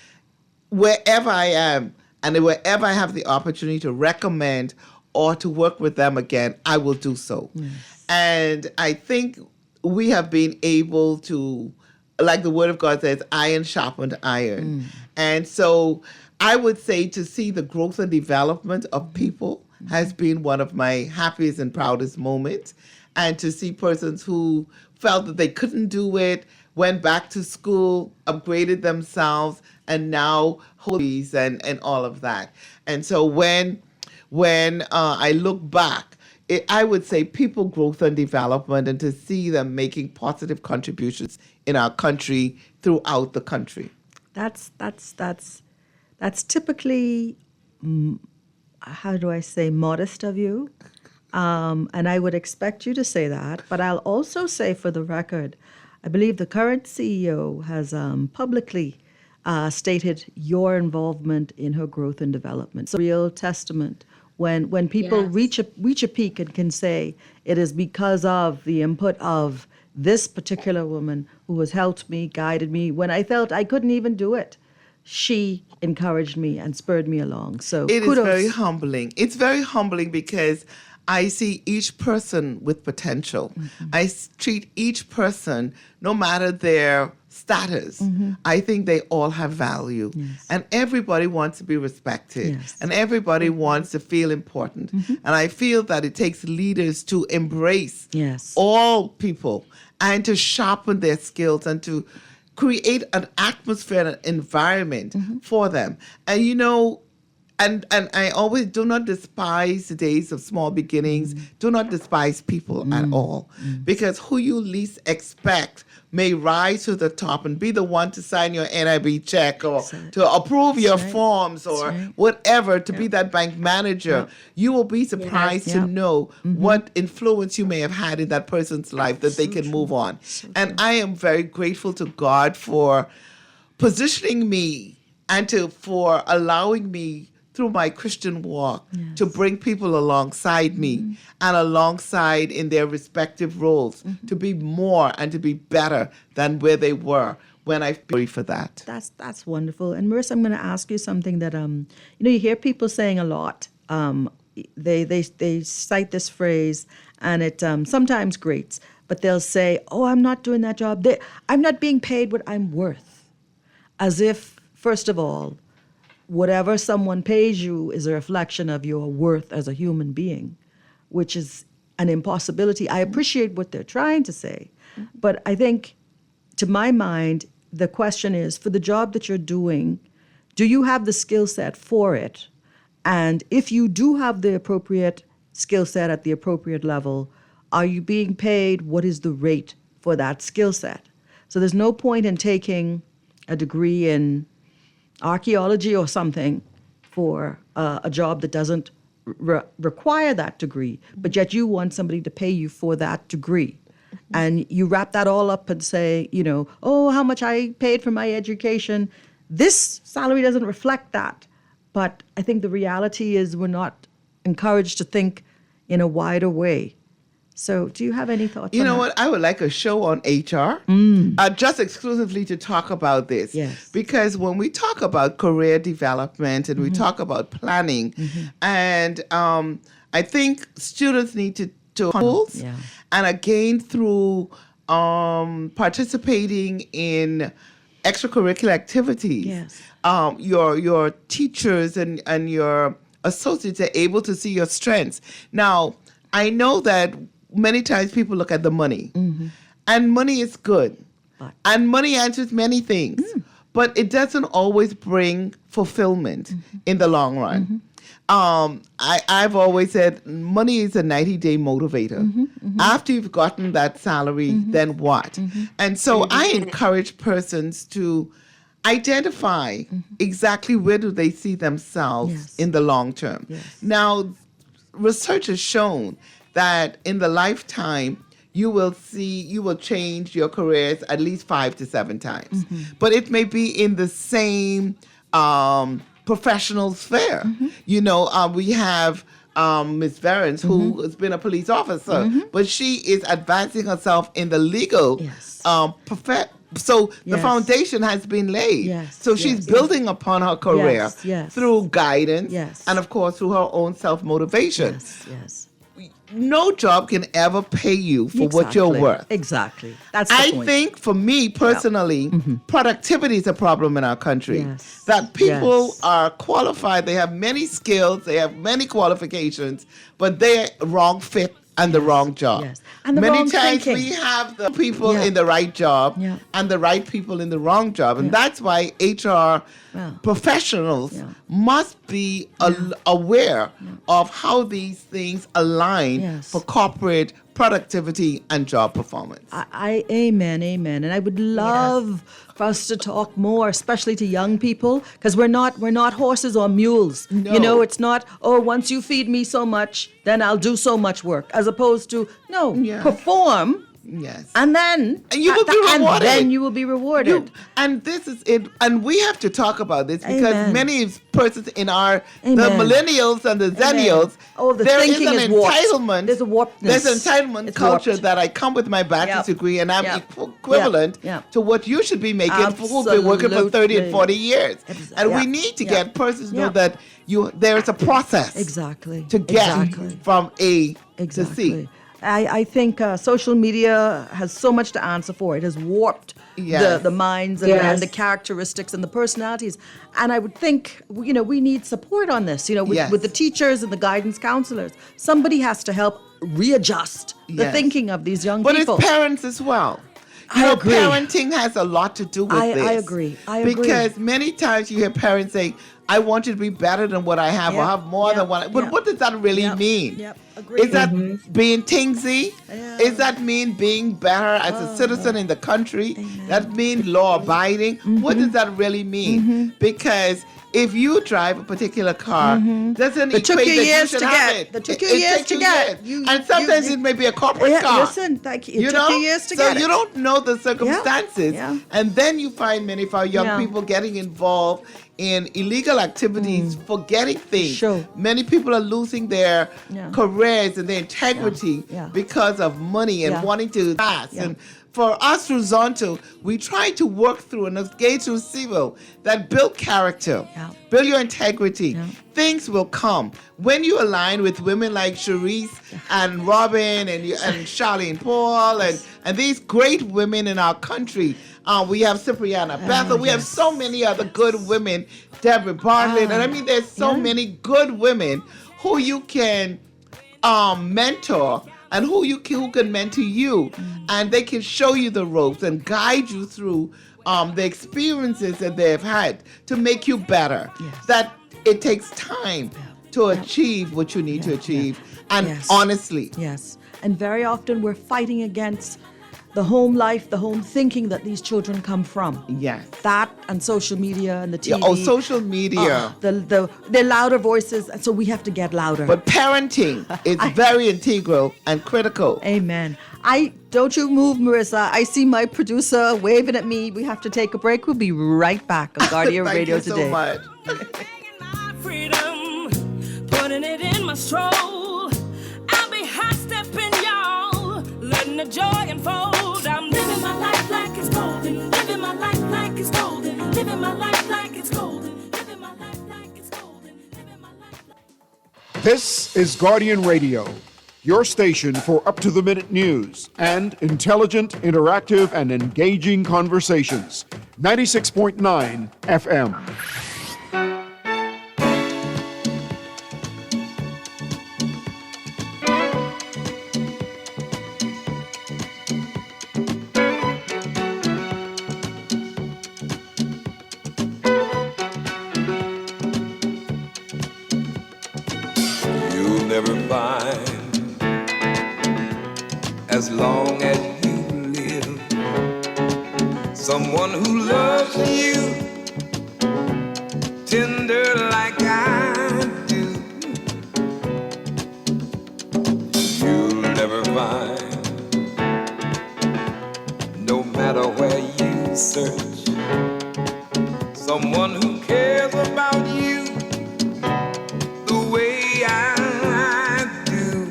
wherever I am and wherever I have the opportunity to recommend or to work with them again, I will do so. Yes. And I think we have been able to, like the Word of God says, iron sharpened iron. And so I would say to see the growth and development of people has been one of my happiest and proudest moments. And to see persons who felt that they couldn't do it, went back to school, upgraded themselves, and now hobbies and all of that. And so when I look back, I would say people growth and development, and to see them making positive contributions in our country, throughout the country. That's typically, how do I say, modest of you. And I would expect you to say that. But I'll also say, for the record, I believe the current CEO has publicly stated your involvement in her growth and development. So, real testament when people reach a peak and can say it is because of the input of this particular woman who has helped me, guided me when I felt I couldn't even do it. She encouraged me and spurred me along. So it kudos. is very humbling. It's very humbling because I see each person with potential. I treat each person, no matter their status, I think they all have value. Yes. And everybody wants to be respected. Yes. And everybody wants to feel important. And I feel that it takes leaders to embrace all people and to sharpen their skills and to create an atmosphere and an environment for them. And you know, and I always do not despise the days of small beginnings. Do not despise people at all. Because who you least expect may rise to the top and be the one to sign your NIB check or to approve your forms or whatever, to be that bank manager. You will be surprised to know what influence you may have had in that person's life that they can move on. And I am very grateful to God for positioning me and for allowing me through my Christian walk to bring people alongside me and alongside in their respective roles to be more and to be better than where they were when I pray for that. That's wonderful. And Marissa, I'm going to ask you something that you hear people saying a lot. They cite this phrase, and it sometimes grates, but they'll say, "Oh, I'm not doing that job. I'm not being paid what I'm worth," as if, first of all, whatever someone pays you is a reflection of your worth as a human being, which is an impossibility. I appreciate what they're trying to say, but I think, to my mind, the question is, for the job that you're doing, do you have the skill set for it? And if you do have the appropriate skill set at the appropriate level, are you being paid? What is the rate for that skill set? So there's no point in taking a degree in archaeology or something for a job that doesn't require that degree, but yet you want somebody to pay you for that degree. And you wrap that all up and say, oh, how much I paid for my education. This salary doesn't reflect that. But I think the reality is we're not encouraged to think in a wider way. So do you have any thoughts on that? You know what? I would like a show on HR, just exclusively to talk about this. Yes. Because when we talk about career development and we talk about planning, and I think students need to tools, and again through participating in extracurricular activities, your teachers and your associates are able to see your strengths. Now, I know that many times people look at the money, and money is good, and money answers many things, but it doesn't always bring fulfillment in the long run. I've always said money is a 90-day motivator. After you've gotten that salary, then what? And so I encourage persons to identify exactly where do they see themselves in the long term. Now, research has shown that in the lifetime, you will change your careers at least 5 to 7 times. But it may be in the same professional sphere. You know, we have Ms. Verens, who has been a police officer, but she is advancing herself in the legal so the foundation has been laid. So she's building upon her career through guidance and, of course, through her own self-motivation. No job can ever pay you for what you're worth. Exactly. That's the point. I think for me personally, productivity is a problem in our country. That people are qualified, they have many skills, they have many qualifications, but they're wrong fit and the wrong job. And the many wrong times thinking. we have the people in the right job and the right people in the wrong job. And that's why HR professionals must be aware of how these things align for corporate productivity and job performance. Amen. And I would love for us to talk more, especially to young people, because we're not horses or mules. No. You know, it's not, once you feed me so much, then I'll do so much work, as opposed to, perform. And then you will be rewarded. And then you will be rewarded. And this is it. And we have to talk about this because many persons in the millennials and the zennials, there is an entitlement. There's a warpedness. There's an entitlement culture that I come with my bachelor's degree and I'm equivalent to what you should be making who've been working for 30 and 40 years. And we need to get persons to know that there's a process to get from A to C. I think social media has so much to answer for. It has warped the minds and the characteristics and the personalities. And I would think, we need support on this, with the teachers and the guidance counselors. Somebody has to help readjust the thinking of these young people. But it's parents as well. I agree. Parenting has a lot to do with this. I agree. Because many times you hear parents say, I want you to be better than what I have or have more than what I... But what does that really mean? Is that being tingsy? Is that mean being better as a citizen in the country? That mean law-abiding? What does that really mean? Because if you drive a particular car, doesn't equate that you should have it. It took you years to get. And sometimes it may be a corporate car. Listen, thank you. It took you years to get it. So you don't know the circumstances. And then you find many of our young people getting involved in illegal activities, forgetting things. Many people are losing their careers and their integrity because of money and wanting to pass. And for us through Zonto, we try to work through and engage through civil that build character, build your integrity. Things will come. When you align with women like Cherise and Robin and Charlene Paul and these great women in our country, we have Cipriana Bethel. We have so many other good women, Deborah Bartlett. And I mean, there's so many good women who you can mentor and who can mentor you. And they can show you the ropes and guide you through the experiences that they've had to make you better. That it takes time to achieve what you need to achieve. And honestly. And very often we're fighting against the home life, the home thinking that these children come from. That and social media and the TV. Social media. The louder voices, and so we have to get louder. But parenting is very integral and critical. Amen. Don't you move, Marissa. I see my producer waving at me. We have to take a break. We'll be right back on Guardian Radio Today. Thank you so much. Freedom, putting it in my stroll. I'll be high stepping, y'all, letting the joy unfold. I'm living my life like it's golden, living my life like it's golden, living my life like it's golden, living my life like it's golden, living my life like... This is Guardian Radio, your station for up-to-the-minute news and intelligent, interactive, and engaging conversations. 96.9 FM. never find, as long as you live, someone who loves you tender like I do. You'll never find, no matter where you search, someone who cares about you the way I do.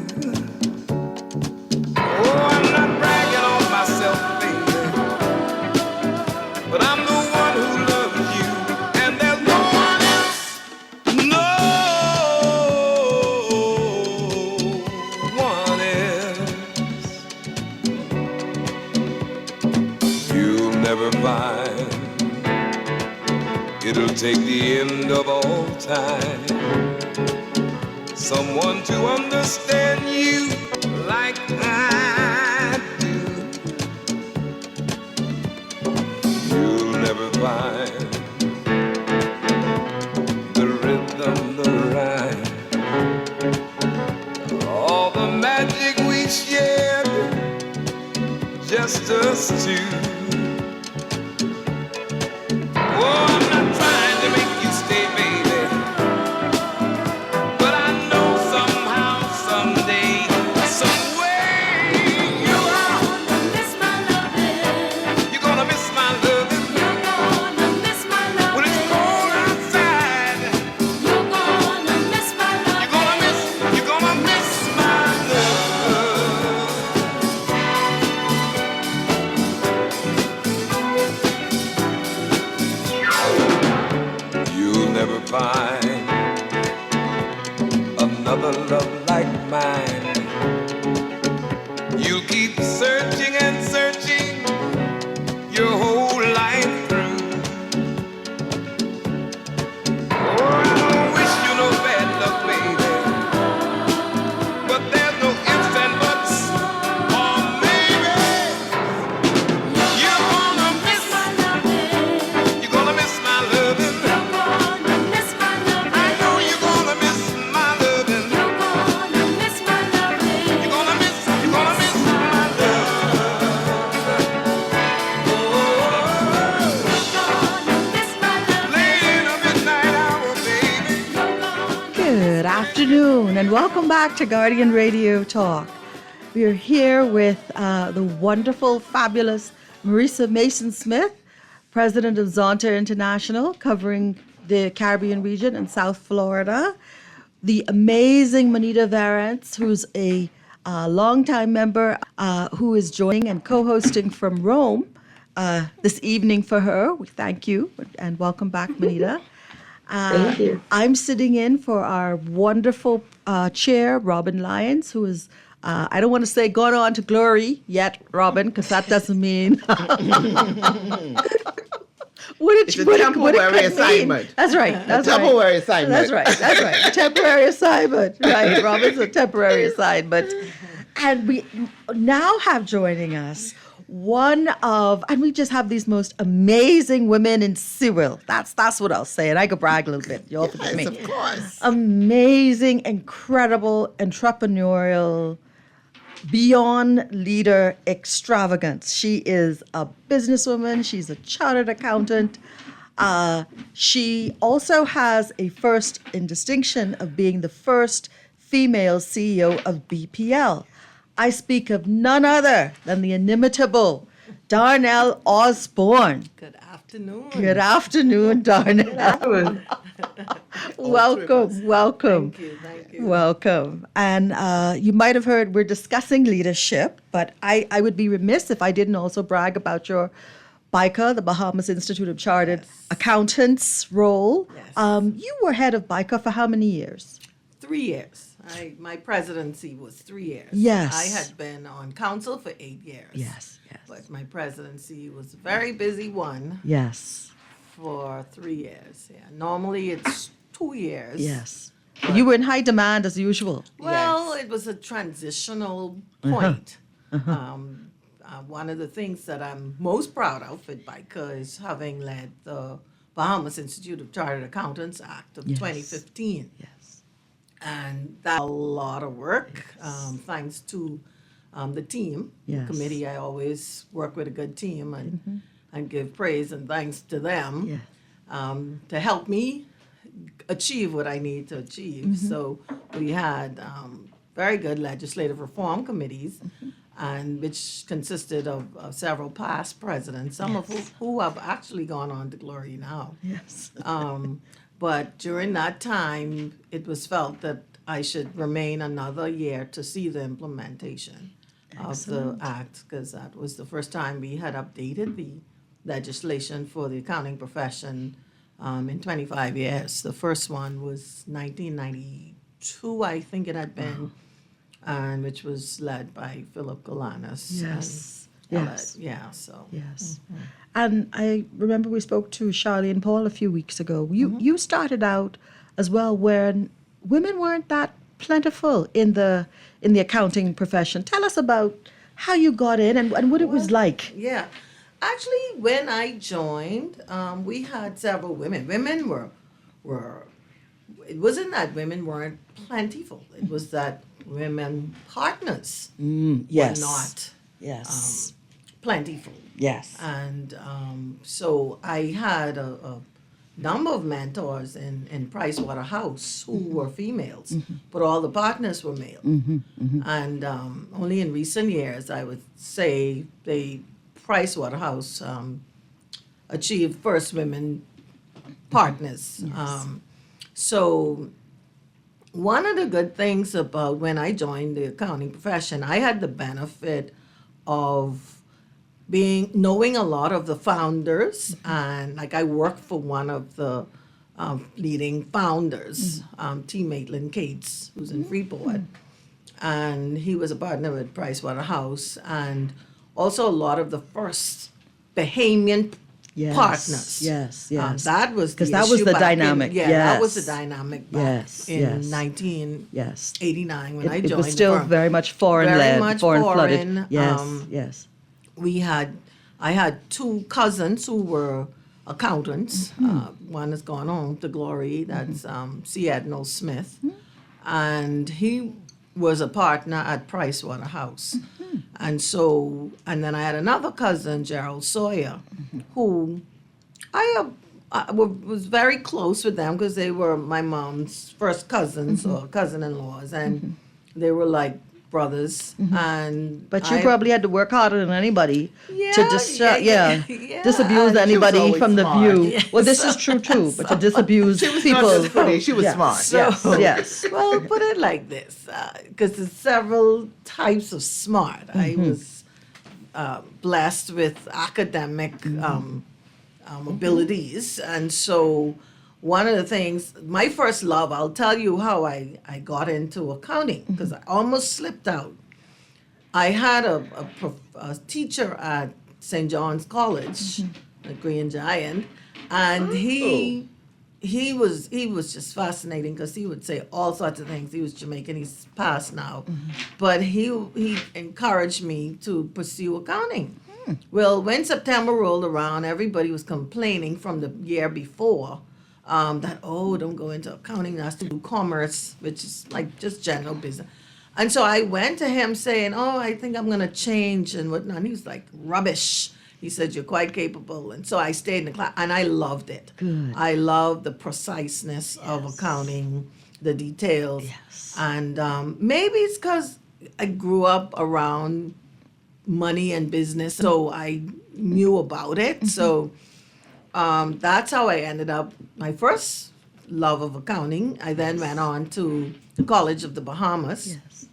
Oh, I'm not bragging on myself, baby, but I'm the one who loves you, and there's no one else, no one else. You'll never find, it'll take the end of all time, someone to understand you like I do. You'll never find the rhythm, the rhyme, all the magic we shared, just us two. Oh, I'm not trying to make you stay, baby, but I know somehow, someday, some way you're gonna miss my loving. You're gonna miss my loving. You're gonna miss my loving. When it's cold outside, you're gonna miss my loving. You're gonna miss my love. You'll never find another love like mine. You'll keep searching and searching your whole life through. Oh, I don't wish you no bad luck, baby, but there's no ifs and buts, or maybe you're gonna miss my loving. You're gonna miss my loving. I know you're gonna miss my loving. You're gonna miss my loving. You're gonna miss my love. Oh, late in the midnight hour, baby. Good afternoon, and welcome back to Guardian Radio Talk. We are here with the wonderful, fabulous Marisa Mason-Smith, president of Zonta International, covering the Caribbean region and South Florida. The amazing Manita Varance, who's a longtime member, who is joining and co-hosting from Rome this evening for her. We thank you and welcome back, Manita. Thank you. I'm sitting in for our wonderful chair, Robin Lyons, who is, I don't want to say gone on to glory yet, Robin, because that doesn't mean. It's a temporary assignment. That's right. That's right. Temporary assignment. That's right. That's right. Temporary assignment. Right. Robin's a temporary assignment. And we now have joining us and we just have these most amazing women in Cyril. That's what I'll say. And I could brag a little bit. You all forgive me. Yes, of course. Amazing, incredible, entrepreneurial, beyond leader extravagance. She is a businesswoman. She's a chartered accountant. She also has a first in distinction of being the first female CEO of BPL. I speak of none other than the inimitable Darnell Osborne. Good afternoon. Good afternoon, Darnell. Welcome. Thank you. Welcome. And you might have heard we're discussing leadership, but I would be remiss if I didn't also brag about your BICA, the Bahamas Institute of Chartered Accountants role. Yes. You were head of BICA for how many years? 3 years. My presidency was 3 years. Yes. I had been on council for 8 years. Yes. But my presidency was a very busy one. Yes. For 3 years. Yeah. Normally it's 2 years. Yes. You were in high demand as usual. Well, it was a transitional point. One of the things that I'm most proud of at BICA is having led the Bahamas Institute of Chartered Accountants Act of 2015. Yes. And that's a lot of work, thanks to the team, Yes. committee. I always work with a good team and give praise and thanks to them to help me achieve what I need to achieve. So we had very good legislative reform committees, and which consisted of several past presidents, some of who have actually gone on to glory now. Yes. But during that time, it was felt that I should remain another year to see the implementation of the act, because that was the first time we had updated the legislation for the accounting profession in 25 years. The first one was 1992, I think it had been, and which was led by Philip Galanis. Yes. And, Yes. yeah, so. Yes. And I remember we spoke to Charlene Paul a few weeks ago. You started out as well when women weren't that plentiful in the accounting profession. Tell us about how you got in and what it was like. Yeah. Actually, when I joined, we had several women. Women were it wasn't that women weren't plentiful. It was that women partners Yes. were not Yes. plentiful. Yes. And so I had a number of mentors in Price Waterhouse who were females, but all the partners were male. And only in recent years, I would say, Price Waterhouse achieved first women partners. So one of the good things about when I joined the accounting profession, I had the benefit of knowing a lot of the founders, and like I worked for one of the leading founders, T. Maitland Cates, who's in Freeport, and he was a partner with Price Waterhouse, and also a lot of the first Bahamian partners. Yes, yes. That was because that was the dynamic. That was the dynamic back in yes. 1989 when I joined. It was still the firm. very much foreign-led, foreign-flooded. Yes, yes. I had two cousins who were accountants. One has gone home to glory. That's C. Ednall Smith, and he was a partner at Price Waterhouse. And then I had another cousin, Gerald Sawyer, who I was very close with them because they were my mom's first cousins or cousin-in-laws, and they were like brothers. But you probably had to work harder than anybody to disabuse And anybody she was from the always view. smart. Well, this is true too, but to disabuse She was people. not just pretty, she was smart. Yes. Well, put it like this, because there's several types of smart. I was blessed with academic abilities, and so one of the things, my first love, I'll tell you how I got into accounting, because I almost slipped out. I had a teacher at St. John's College, the Green Giant, and he was just fascinating because he would say all sorts of things. He was Jamaican, he's passed now, but he encouraged me to pursue accounting. Well, when September rolled around, everybody was complaining from the year before that, don't go into accounting, that's to do commerce, which is like just general business. And so I went to him saying, I think I'm going to change and whatnot. And he was like, rubbish. He said, you're quite capable. And so I stayed in the class, and I loved it. Good. I loved the preciseness of accounting, the details. Yes. And maybe it's because I grew up around money and business, so I knew about it. So that's how I ended up, my first love of accounting. I then went on to the College of the Bahamas. Yes.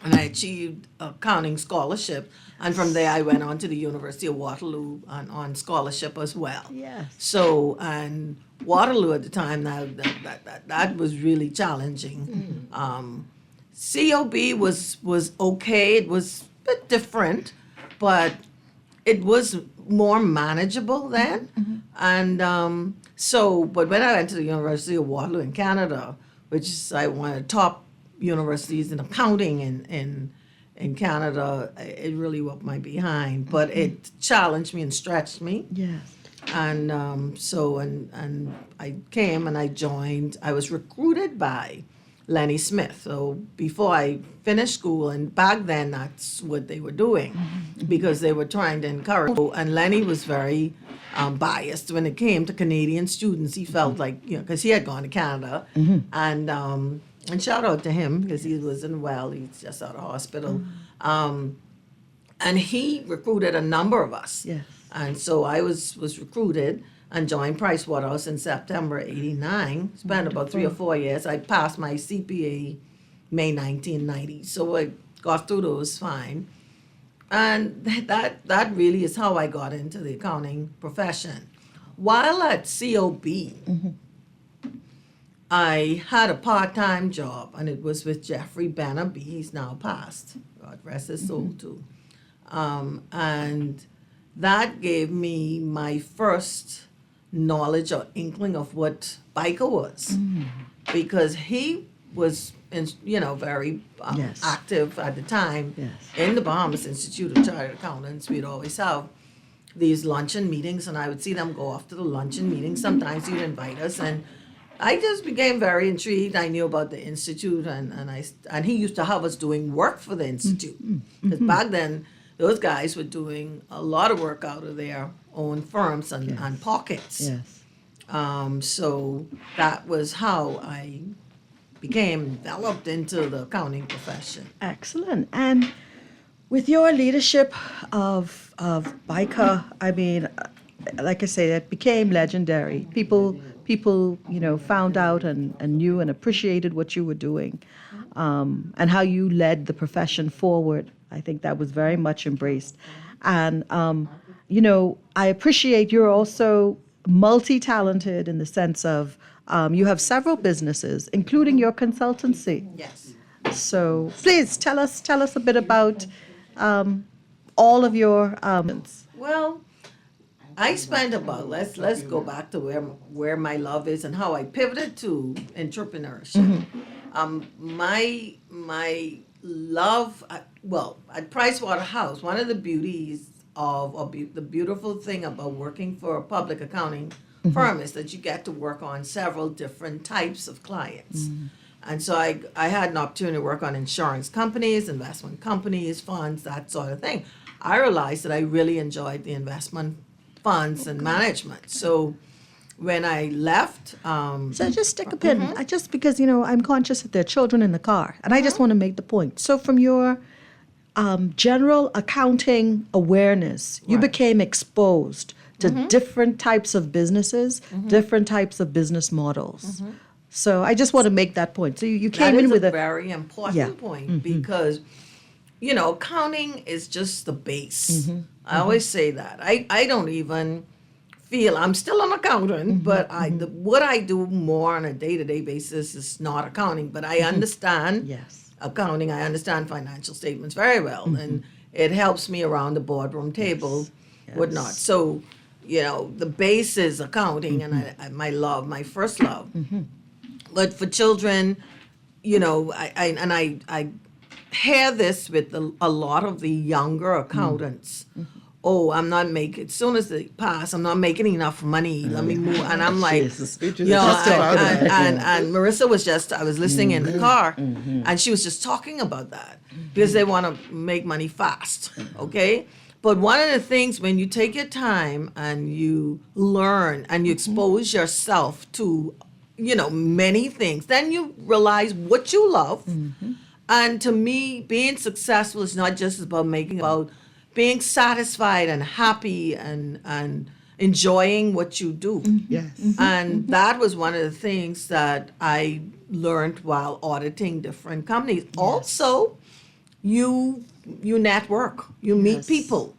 And I achieved accounting scholarship. And from there, I went on to the University of Waterloo on scholarship as well. Yes. So, and Waterloo at the time, that was really challenging. COB was okay. It was a bit different, but it was more manageable then. And but when I went to the University of Waterloo in Canada, which is one of the top universities in accounting in Canada, it really whooped my behind. But it challenged me and stretched me. Yes. And and I came and I joined. I was recruited by Lenny Smith. So before I finished school, and back then that's what they were doing, because they were trying to encourage. And Lenny was very biased when it came to Canadian students. He felt like, because he had gone to Canada, and shout out to him because he wasn't well. He's just out of hospital. And he recruited a number of us. Yes. And so I was recruited and joined Pricewaterhouse in September '89. Spent about 3 or 4 years. I passed my CPA May 1990. So I got through those fine. And that really is how I got into the accounting profession. While at COB, I had a part-time job, and it was with Jeffrey Bennaby. He's now passed. God rest his soul, too. And that gave me my first knowledge or inkling of what BICA was, because he was, very active at the time in the Bahamas Institute of Chartered Accountants. We'd always have these luncheon meetings, and I would see them go off to the luncheon meetings. Sometimes he'd invite us, and I just became very intrigued. I knew about the institute, and he used to have us doing work for the institute, because back then those guys were doing a lot of work out of their own firms and pockets. Yes. So that was how I became enveloped into the accounting profession. Excellent. And with your leadership of BICA, I mean, like I say, it became legendary. People, found out and knew and appreciated what you were doing, and how you led the profession forward. I think that was very much embraced. And, I appreciate you're also multi-talented in the sense of you have several businesses, including your consultancy. Yes. So please tell us a bit about all of your. Well, I spent about let's go back to where my love is and how I pivoted to entrepreneurship. My love, at Pricewaterhouse, one of the beauties the beautiful thing about working for a public accounting firm is that you get to work on several different types of clients. And so I had an opportunity to work on insurance companies, investment companies, funds, that sort of thing. I realized that I really enjoyed the investment funds and management. So when I left... so just stick a pin, just because, I'm conscious that there are children in the car, and I just want to make the point. So from your general accounting awareness, you became exposed to different types of businesses, different types of business models. So I just want to make that point. So you came in with a very important point because, accounting is just the base. I always say that. I don't even feel I'm still an accountant, but what I do more on a day-to-day basis is not accounting, but I understand accounting. I understand financial statements very well, and it helps me around the boardroom table, whatnot. So, the base is accounting, and my first love. But for children, I hear this with a lot of the younger accountants. Oh, I'm not making, as soon as they pass, I'm not making enough money. Let me move. And I'm like, and Marissa was I was listening in the car, and she was just talking about that because they want to make money fast, okay? But one of the things, when you take your time and you learn and you expose yourself to, many things, then you realize what you love. And to me, being successful is not just about being satisfied and happy and enjoying what you do. Yes. And that was one of the things that I learned while auditing different companies. Yes. Also, you network, you meet people,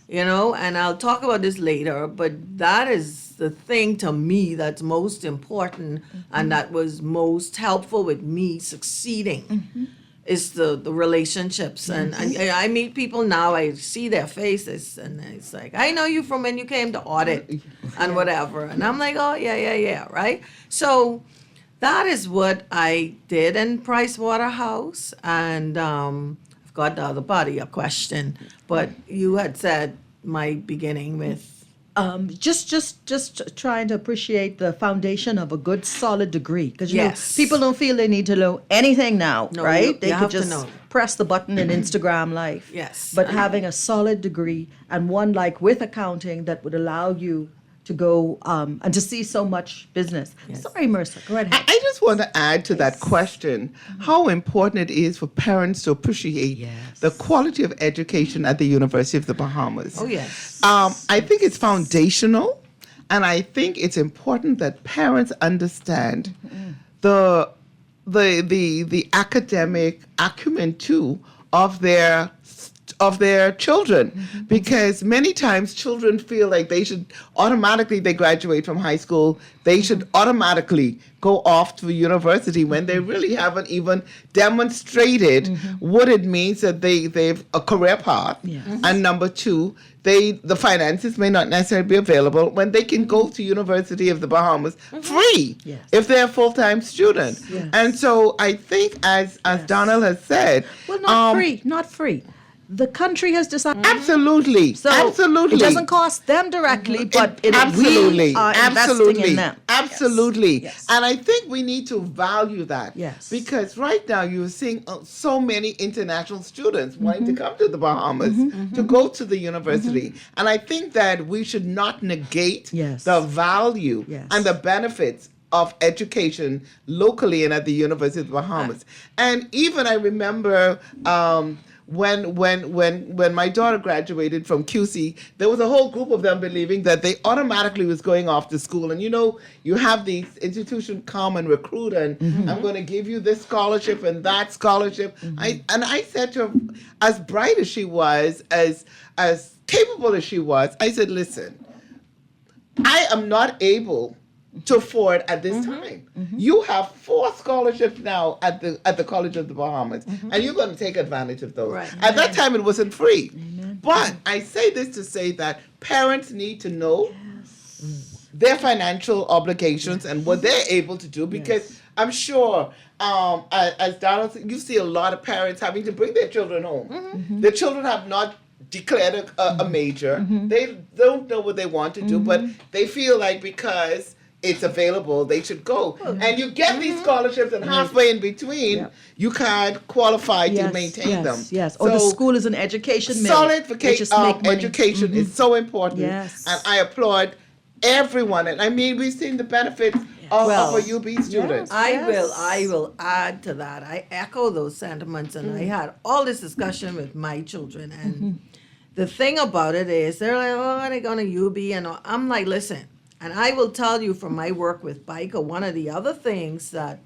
and I'll talk about this later, but that is the thing to me that's most important and that was most helpful with me succeeding. Is the relationships. And I meet people now, I see their faces, and it's like, I know you from when you came to audit and whatever. And I'm like, oh, yeah, right? So that is what I did in Pricewaterhouse. And I've got the other part of your question, but you had said my beginning with Just trying to appreciate the foundation of a good solid degree, because you Yes. know people don't feel they need to know anything now, No, right? you They have could to just know. press the button in Instagram life. Yes. But having a solid degree and one like with accounting that would allow you to go and to see so much business. Sorry, Mercer, go ahead. I just want to add to that question how important it is for parents to appreciate the quality of education at the University of the Bahamas. Oh, yes. I think it's foundational, and I think it's important that parents understand the academic acumen too of their children, because many times children feel like they graduate from high school, they should automatically go off to university when they really haven't even demonstrated what it means that they've a career path. And number two, the finances may not necessarily be available when they can go to University of the Bahamas free if they're a full-time student. And so I think, as Donald has said, Well, not free. The country has decided. Absolutely. So absolutely. It doesn't cost them directly, but absolutely. we are absolutely. investing in them. Absolutely. Yes. And I think we need to value that. Yes. Because right now you're seeing so many international students wanting to come to the Bahamas to go to the university. And I think that we should not negate the value and the benefits of education locally and at the University of the Bahamas. And even I remember when my daughter graduated from QC, there was a whole group of them believing that they automatically was going off to school. And you know, you have these institutions come and recruit, and I'm going to give you this scholarship and that scholarship. I said to her, as bright as she was, as capable as she was, I said, listen, I am not able to afford at this time. You have 4 scholarships now at the College of the Bahamas, and you're going to take advantage of those. Right. At that time, it wasn't free. But I say this to say that parents need to know their financial obligations and what they're able to do, because I'm sure, as Donald said, you see a lot of parents having to bring their children home. Their children have not declared a major. They don't know what they want to do, but they feel like because it's available, they should go. And you get these scholarships, and halfway in between, you can't qualify to maintain them. Yes, or the school is an education mill. Solid education is so important. Yes. And I applaud everyone. And I mean, we've seen the benefits of a UB student. I will add to that. I echo those sentiments, and I had all this discussion with my children, and the thing about it is they're like, oh, are they going to UB? And I'm like, listen, and I will tell you from my work with BICA, one of the other things that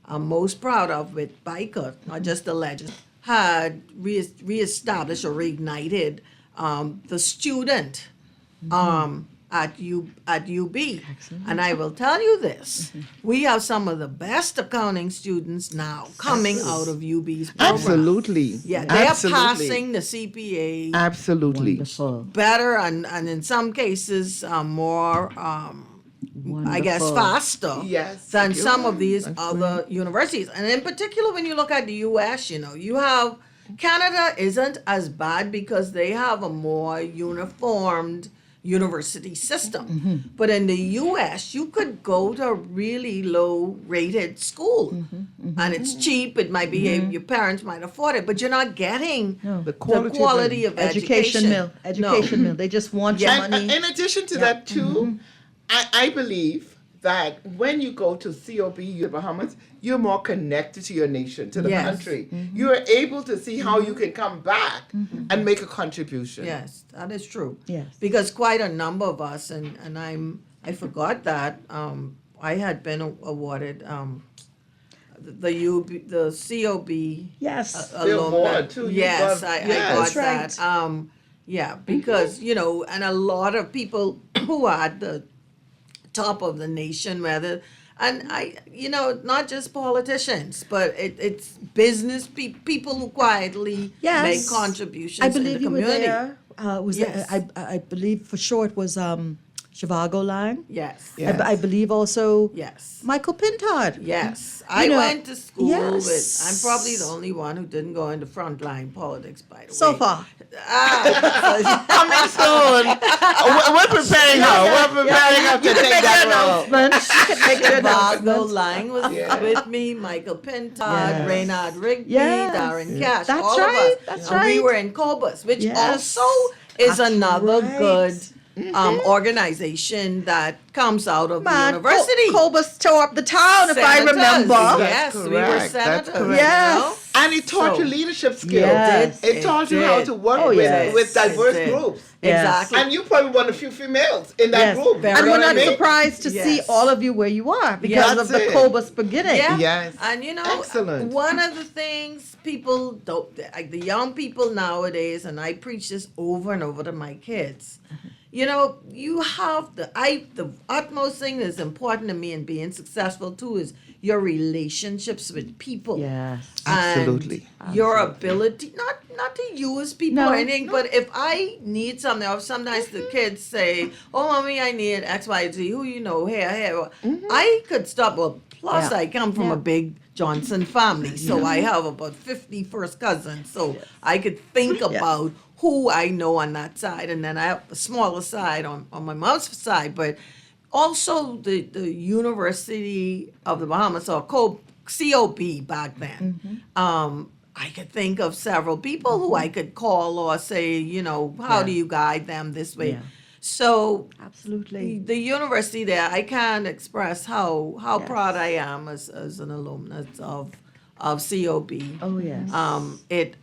I'm most proud of with BICA, not just the legend, had reestablished or reignited the student at UB. And I will tell you this, we have some of the best accounting students now coming out of UB's program. Absolutely. Yeah, they're Absolutely. passing the CPA Absolutely. better and in some cases more, I guess, faster than some of these other universities. And in particular, when you look at the U.S., you know, you have Canada isn't as bad because they have a more uniformed university system. But in the U.S., you could go to a really low-rated school, and it's cheap. It might be your parents might afford it, but you're not getting the quality of education. Education mill. They just want your money. In addition to that, too, I believe that when you go to COB, the Bahamas, you're more connected to your nation, to the country. You're able to see how you can come back and make a contribution. Yes, that is true. Yes. Because quite a number of us, and I forgot that, I had been awarded the COB Yes. alumni. Too. Yes, I got right. that. Because, you know, and a lot of people who are at the top of the nation, not just politicians, but it's business people who quietly make contributions I believe in the you community. were there. I believe for sure it was Shivago Lang. Yes. I believe also Yes. Michael Pintard. Yes. You I know, went to school yes. with, I'm probably the only one who didn't go into frontline politics, by the way. So far. Coming soon. We're preparing her. We're preparing her to take that role. Shivago Lang was with me, Michael Pintard, Yes. Reynard Rigby, Yes. Darren Cash, That's all right, of us. that's And we right. were in Cobus, which Yes. also is That's another right. good organization that comes out of the Man, university. Cobus tore up the town, if I Senators. remember. Yes, we were correct. That's senators. correct. Yes. And it taught So- you leadership skills. Yes. It taught you how did. to work Oh, with, yes. with diverse It did. groups. Yes. Exactly. And you probably one of the few females in that Yes. group. Very And You we're know what not I mean? surprised to see Yes. all of you where you are because That's of the it. Cobus beginning. Yeah. Yes. And you know, Excellent. one of the things people don't, like the young people nowadays, and I preach this over and over to my kids. You know, you have the utmost thing that's important to me in being successful too is your relationships with people. Yes. And Absolutely. your ability, not to use people No, or anything, but if I need something, or sometimes the kids say, "Oh, mommy, I need X, Y, Z." Who you know, here. I could stop. Well, plus Yeah. I come from Yeah. a big Johnson family, so I have about 50 first cousins, so I could think about who I know on that side, and then I have a smaller side on my mom's side, but also the University of the Bahamas, or COB back then. I could think of several people who I could call or say, you know, how do you guide them this way? Yeah. So Absolutely. the university there, I can't express how proud I am as an alumnus of COB. Oh, yes.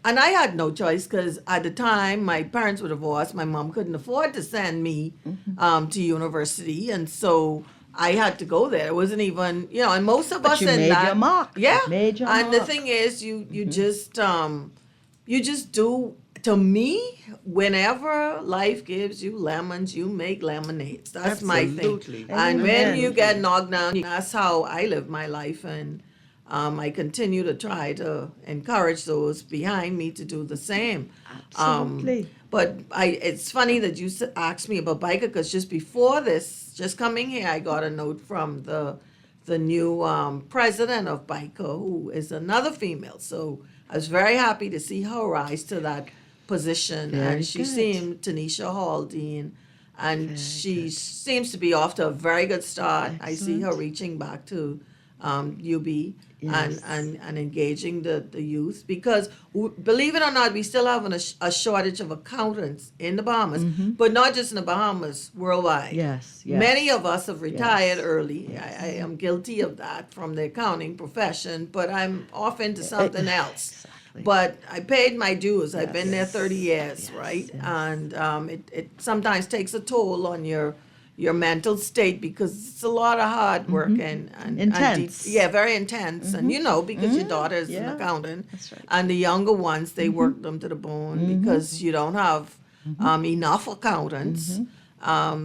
And I had no choice because at the time my parents were divorced. My mom couldn't afford to send me to university, and so I had to go there. It wasn't even, you know, and most of us you in made that, your mark. yeah. You made your and the mark. thing is, you just do. To me, whenever life gives you lemons, you make lemonades. That's my Absolutely. thing. And when Amen. you get knocked down, that's how I live my life, and I continue to try to encourage those behind me to do the same. Absolutely. But it's funny that you asked me about BICA, because just before this, just coming here, I got a note from the new president of BICA, who is another female. So I was very happy to see her rise to that position. Very And she good. seemed, Tanisha Haldane, and she seems to be off to a very good start. I see her reaching back to UB Yes. and engaging the youth, because believe it or not, we still have a shortage of accountants in the Bahamas, but not just in the Bahamas, worldwide. Yes, yes. Many of us have retired Yes, early. I am guilty of that from the accounting profession, but I'm off into something else. Exactly. But I paid my dues. I've been there 30 years, right? yes. And it sometimes takes a toll on your mental state, because it's a lot of hard work and Intense. very intense. And you know, because your daughter is an Yeah, accountant, that's right. and the younger ones, they work them to the bone because you don't have enough accountants.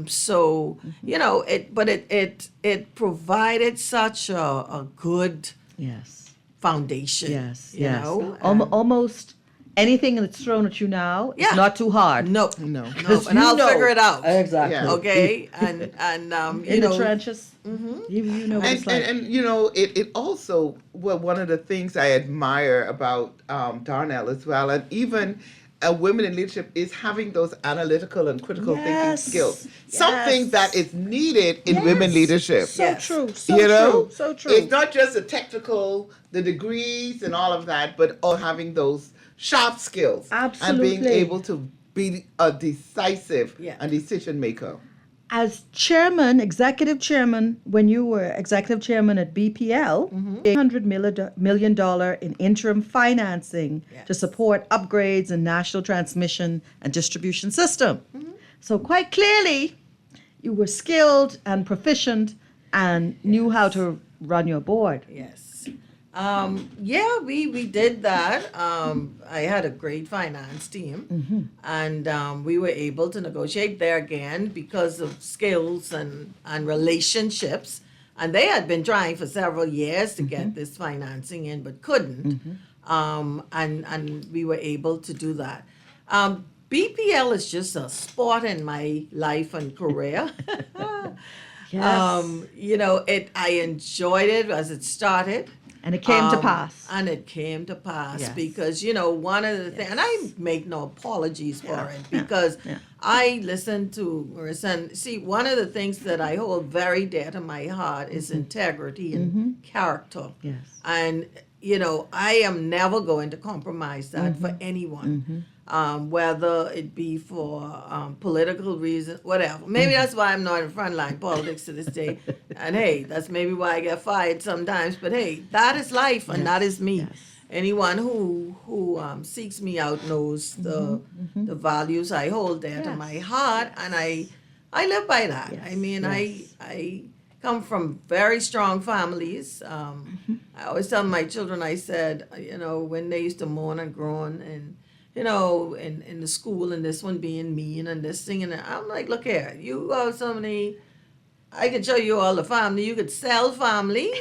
So you know, it provided such a good Yes. foundation. Yes. you Yes. know, Almost anything that's thrown at you now Yeah. is not too hard. No, No. no, and I'll figure it out. Exactly. Yeah. Okay, and you In know, the trenches, you know what it's like. And you know, it also, well, one of the things I admire about Darnell as well, and even women in leadership, is having those analytical and critical thinking Yes. skills. Yes. Something that is needed in women leadership. So Yes. true. So You know, true. So true. It's not just the technical, the degrees and all of that, but all having those sharp skills and being Absolutely. able to be a decisive Yeah. and decision maker. As chairman, executive chairman, when you were executive chairman at BPL, $800 million in interim financing to support upgrades in national transmission and distribution system. So quite clearly, you were skilled and proficient and knew how to run your board. yes. Yeah, we did that. I had a great finance team, and we were able to negotiate there again because of skills and relationships. And they had been trying for several years to get this financing in, but couldn't. And we were able to do that. BPL is just a spot in my life and career. Yes. You know, I enjoyed it as it started. And it came to pass. And it came to pass Yes. because, you know, one of the things, and I make no apologies for it because I listen to Marissa. And see, one of the things that I hold very dear to my heart is integrity and character. Yes. And, you know, I am never going to compromise that for anyone. Whether it be for political reasons, whatever. Maybe that's why I'm not in frontline politics to this day. And hey, that's maybe why I get fired sometimes. But hey, that is life and that is me. Anyone who seeks me out knows the values I hold dear to my heart, and I live by that. I mean, I come from very strong families. I always tell my children, I said, you know, when they used to mourn and groan and you know, in the school and this one being mean and this thing and that. I'm like, look here, you have so many, I could show you all the family. You could sell family.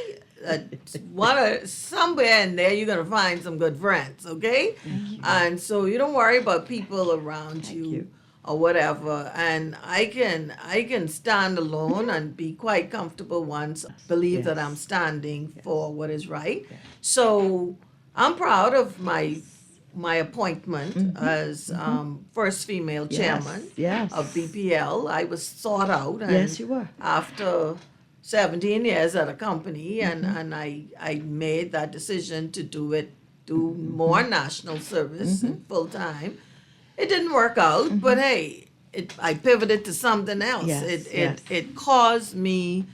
Somewhere in there, you're going to find some good friends, okay? And so you don't worry about people around you or whatever. And I can stand alone and be quite comfortable once, believe that I'm standing for what is right. So I'm proud of my appointment as first female chairman of BPL. I was sought out. And Yes, you were. After 17 years at a company, and I made that decision to do more national service full time. It didn't work out, but hey, I pivoted to something else. It caused me.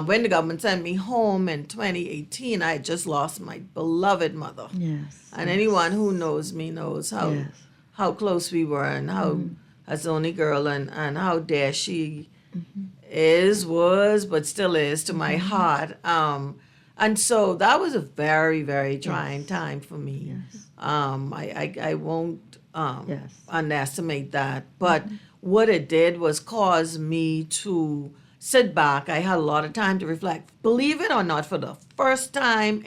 When the government sent me home in 2018, I had just lost my beloved mother. Yes. And anyone who knows me knows how close we were and how, as the only girl, and how dear she was, but still is to my heart. And so that was a very, very trying time for me. I won't underestimate that. But what it did was cause me to sit back. I had a lot of time to reflect. Believe it or not, for the first time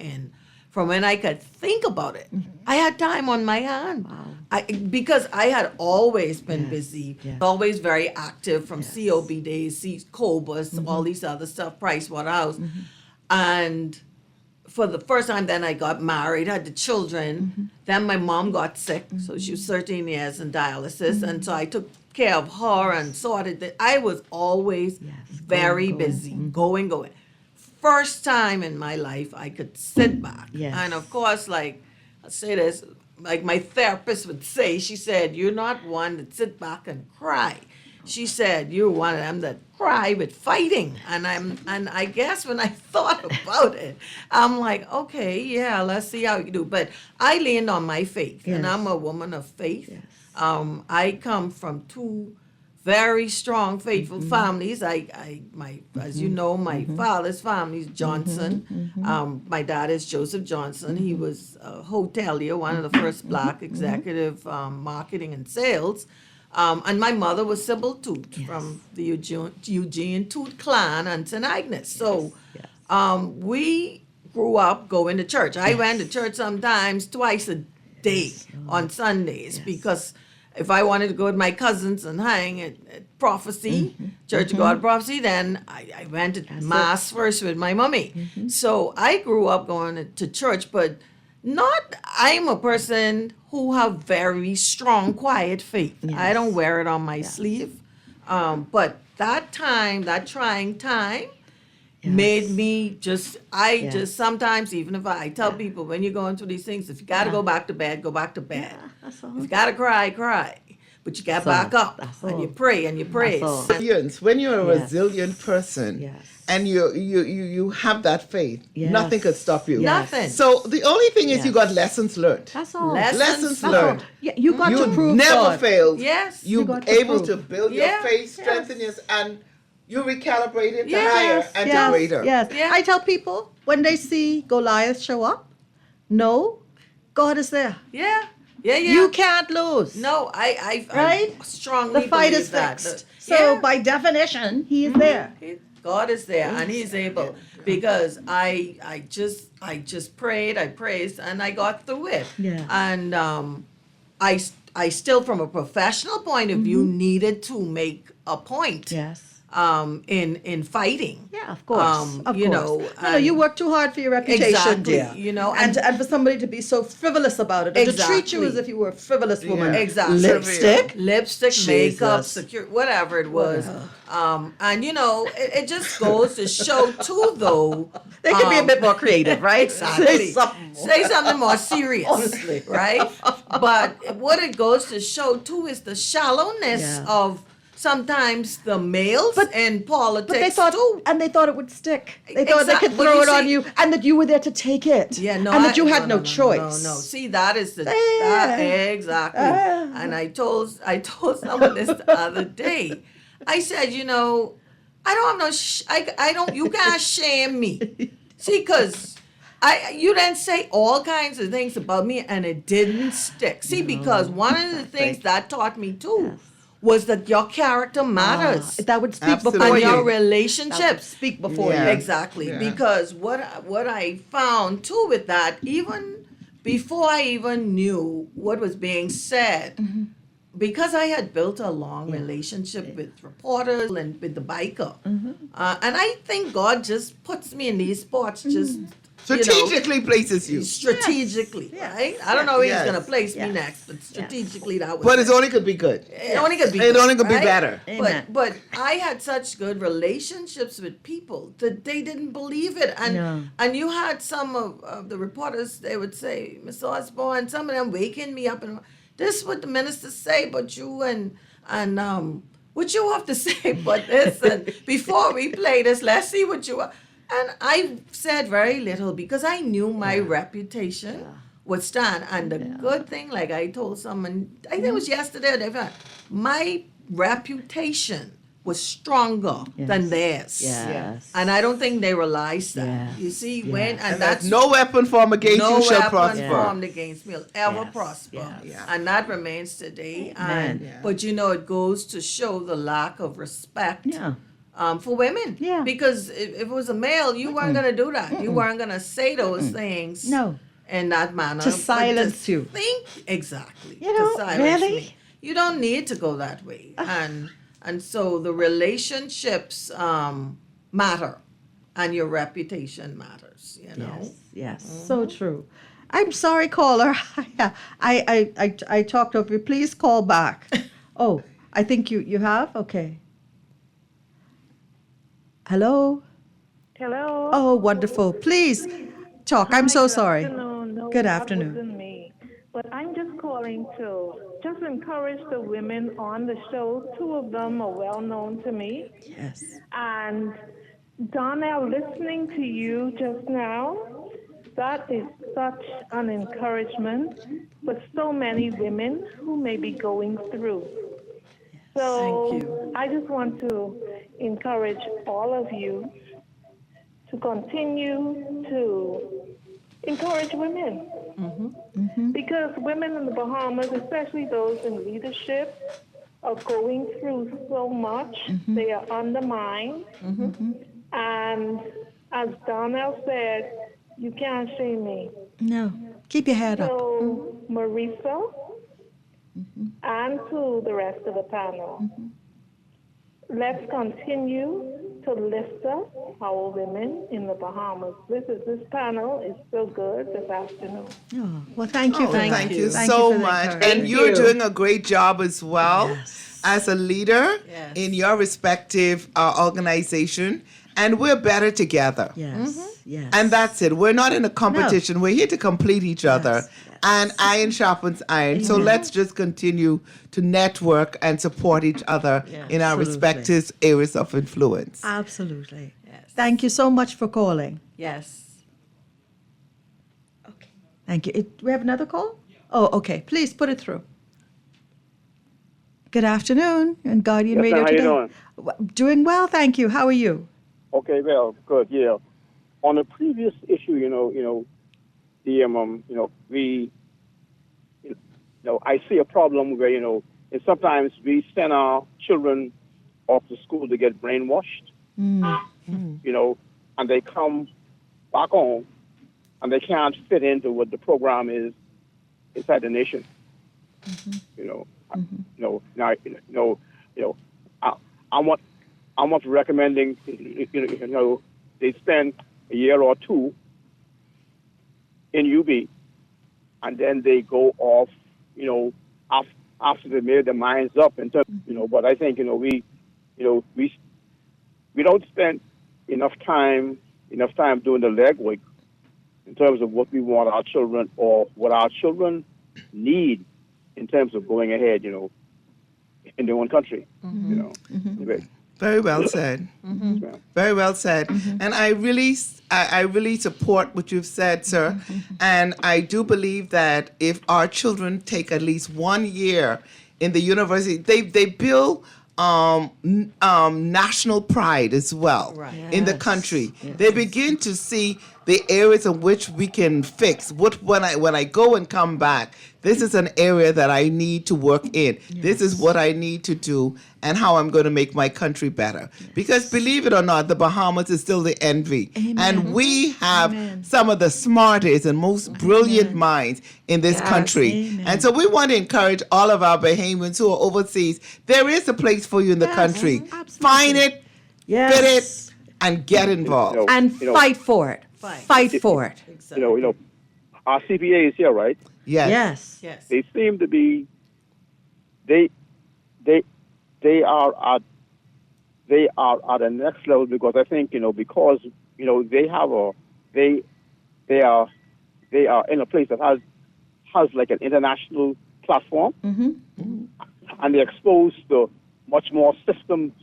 from when I could think about it, I had time on my hand. Wow. Because I had always been busy, always very active from COB days, COBUS, all these other stuff, Pricewaterhouse. And for the first time, then I got married, had the children. Then my mom got sick, so she was 13 years in dialysis. And so I took care of her and sorted that. I was always very busy, going. First time in my life I could sit back. And of course, like, I'll say this, like my therapist would say, she said, you're not one that sit back and cry. She said, you're one of them that cry with fighting. And I guess when I thought about it, I'm like, okay, yeah, let's see how you do. But I leaned on my faith, and I'm a woman of faith. I come from two very strong, faithful families. As you know, my father's family is Johnson. My dad is Joseph Johnson. He was a hotelier, one of the first black executive marketing and sales. And my mother was Sybil Toot from the Eugene Toot clan and St. Agnes. So we grew up going to church. I went to church sometimes twice a day on Sundays because if I wanted to go with my cousins and hang at Prophecy, Church of God Prophecy, then I went to Mass first with my mommy. So I grew up going to church, but I'm a person who have very strong, quiet faith. I don't wear it on my sleeve. But that trying time, made me just sometimes, even if I tell people, when you're going through these things, if you got to go back to bed, go back to bed. If you got to cry, cry. But you got to back up and you pray and you praise. Resilience. When you're a resilient person and you have that faith, nothing could stop you. Nothing. So the only thing is you got lessons learned. That's all. Lessons learned. Yeah, you got to prove never God. failed. Yes. You were able to build your faith, strengthen yours, and you recalibrate it to higher and to greater. Yes. I tell people when they see Goliath show up, no, God is there. Yeah. You can't lose. No, I strongly the fight believe is that. fixed. So by definition, He is there. God is there and He's able, because I just prayed, I praised, and I got through it. Yeah. And I still, from a professional point of view, needed to make a point. Yes. In fighting. Yeah, of course. Of you course. know, No, you work too hard for your reputation, Exactly, dear. you know, and for somebody to be so frivolous about it, and to treat you Exactly. as if you were a frivolous woman. Exactly. Lipstick, makeup, Jesus. secure, whatever it was. And you know, it just goes to show too, though. They can be a bit more creative, right? Exactly. Say Say something more serious. Honestly. Right? But what it goes to show too is the shallowness of sometimes the males in politics But they thought, too. and they thought it would stick. They thought they could Exact- but throw you it on see- you, and that you were there to take it. Yeah, no, and that you had no choice. No. See, that is exactly. And I told someone this the other day. I said, you know, I don't have no. I don't. You can't shame me. See, because you didn't say all kinds of things about me, and it didn't stick. See, because one of the things that taught me too. Was that your character matters? That would speak and before your you. relationships That would speak before you. Exactly, Yeah. because what I found too with that, even before I even knew what was being said, because I had built a long relationship with reporters and with the biker, and I think God just puts me in these spots just. Strategically places you. Strategically, right? I don't know where Yes. he's going to place me next, but strategically that was. But it only could be good. It only could be. It good, only could be right? better. But I had such good relationships with people that they didn't believe it, and you had some of the reporters. They would say, "Miss Osborne," some of them waking me up and this is what the minister say, but you and what you have to say, but this and before we play this, let's see what you are. And I said very little because I knew my reputation would stand. And the good thing, like I told someone, I think it was yesterday or the day before, my reputation was stronger than theirs. Yes. And I don't think they realized that. You see, when and that's no weapon formed against no you shall weapon prosper. formed against me will ever prosper. And that remains today. And but you know, it goes to show the lack of respect. For women. Yeah. Because if it was a male, you weren't going to do that. You weren't going to say those things. No. In that manner. To But silence you. Think exactly. You know, to silence really? me. You don't need to go that way. And so the relationships matter, and your reputation matters. You know. Yes. So true. I'm sorry, caller. I talked over you. Please call back. Oh, I think you have? Okay. Hello? Hello. Oh, wonderful. Please talk. I'm so sorry. No, Good that afternoon. wasn't me. But I'm just calling to just encourage the women on the show. Two of them are well known to me. Yes. And Donnell, listening to you just now, that is such an encouragement for so many women who may be going through. So I just want to encourage all of you to continue to encourage women. Because women in the Bahamas, especially those in leadership, are going through so much. They are undermined. And as Donnell said, you can't shame me. No. Keep your head up. So, Marisa, and to the rest of the panel, let's continue to lift up our women in the Bahamas. This panel is so good this afternoon. Oh, well, thank you. Thank you so much. And you're doing a great job as well as a leader in your respective organization. And we're better together. Yes. Yes. And that's it. We're not in a competition. We're here to complete each other. And iron sharpens iron. So let's just continue to network and support each other in our respective areas of influence. Absolutely. Yes. Thank you so much for calling. Yes. Okay. Thank you. Do we have another call? Oh, okay. Please put it through. Good afternoon, and Guardian Radio how today. you doing? Doing well, thank you. How are you? Okay, well, good. Yeah, on a previous issue, I see a problem where and sometimes we send our children off to school to get brainwashed, and they come back home and they can't fit into what the program is inside the nation. You know, now, I'm not recommending, they spend a year or two in UB, and then they go off, after they made their minds up in terms, but I think, we don't spend enough time doing the legwork in terms of what we want our children or what our children need in terms of going ahead, in their own country, Very well said. Very well said. And I really support what you've said, sir. And I do believe that if our children take at least 1 year in the university, they build national pride as well in the country. They begin to see the areas in which we can fix. When I go and come back, this is an area that I need to work in. This is what I need to do and how I'm going to make my country better. Because believe it or not, the Bahamas is still the envy. And we have some of the smartest and most brilliant minds in this country. And so we want to encourage all of our Bahamians who are overseas. There is a place for you in the country. Find it, fit it, and get involved. And fight for it. Fight for it. Our CPA is here, right? Yes. They seem to be. They are at the next level because I think because they have they are in a place that has like an international platform, and they're exposed to much more systems.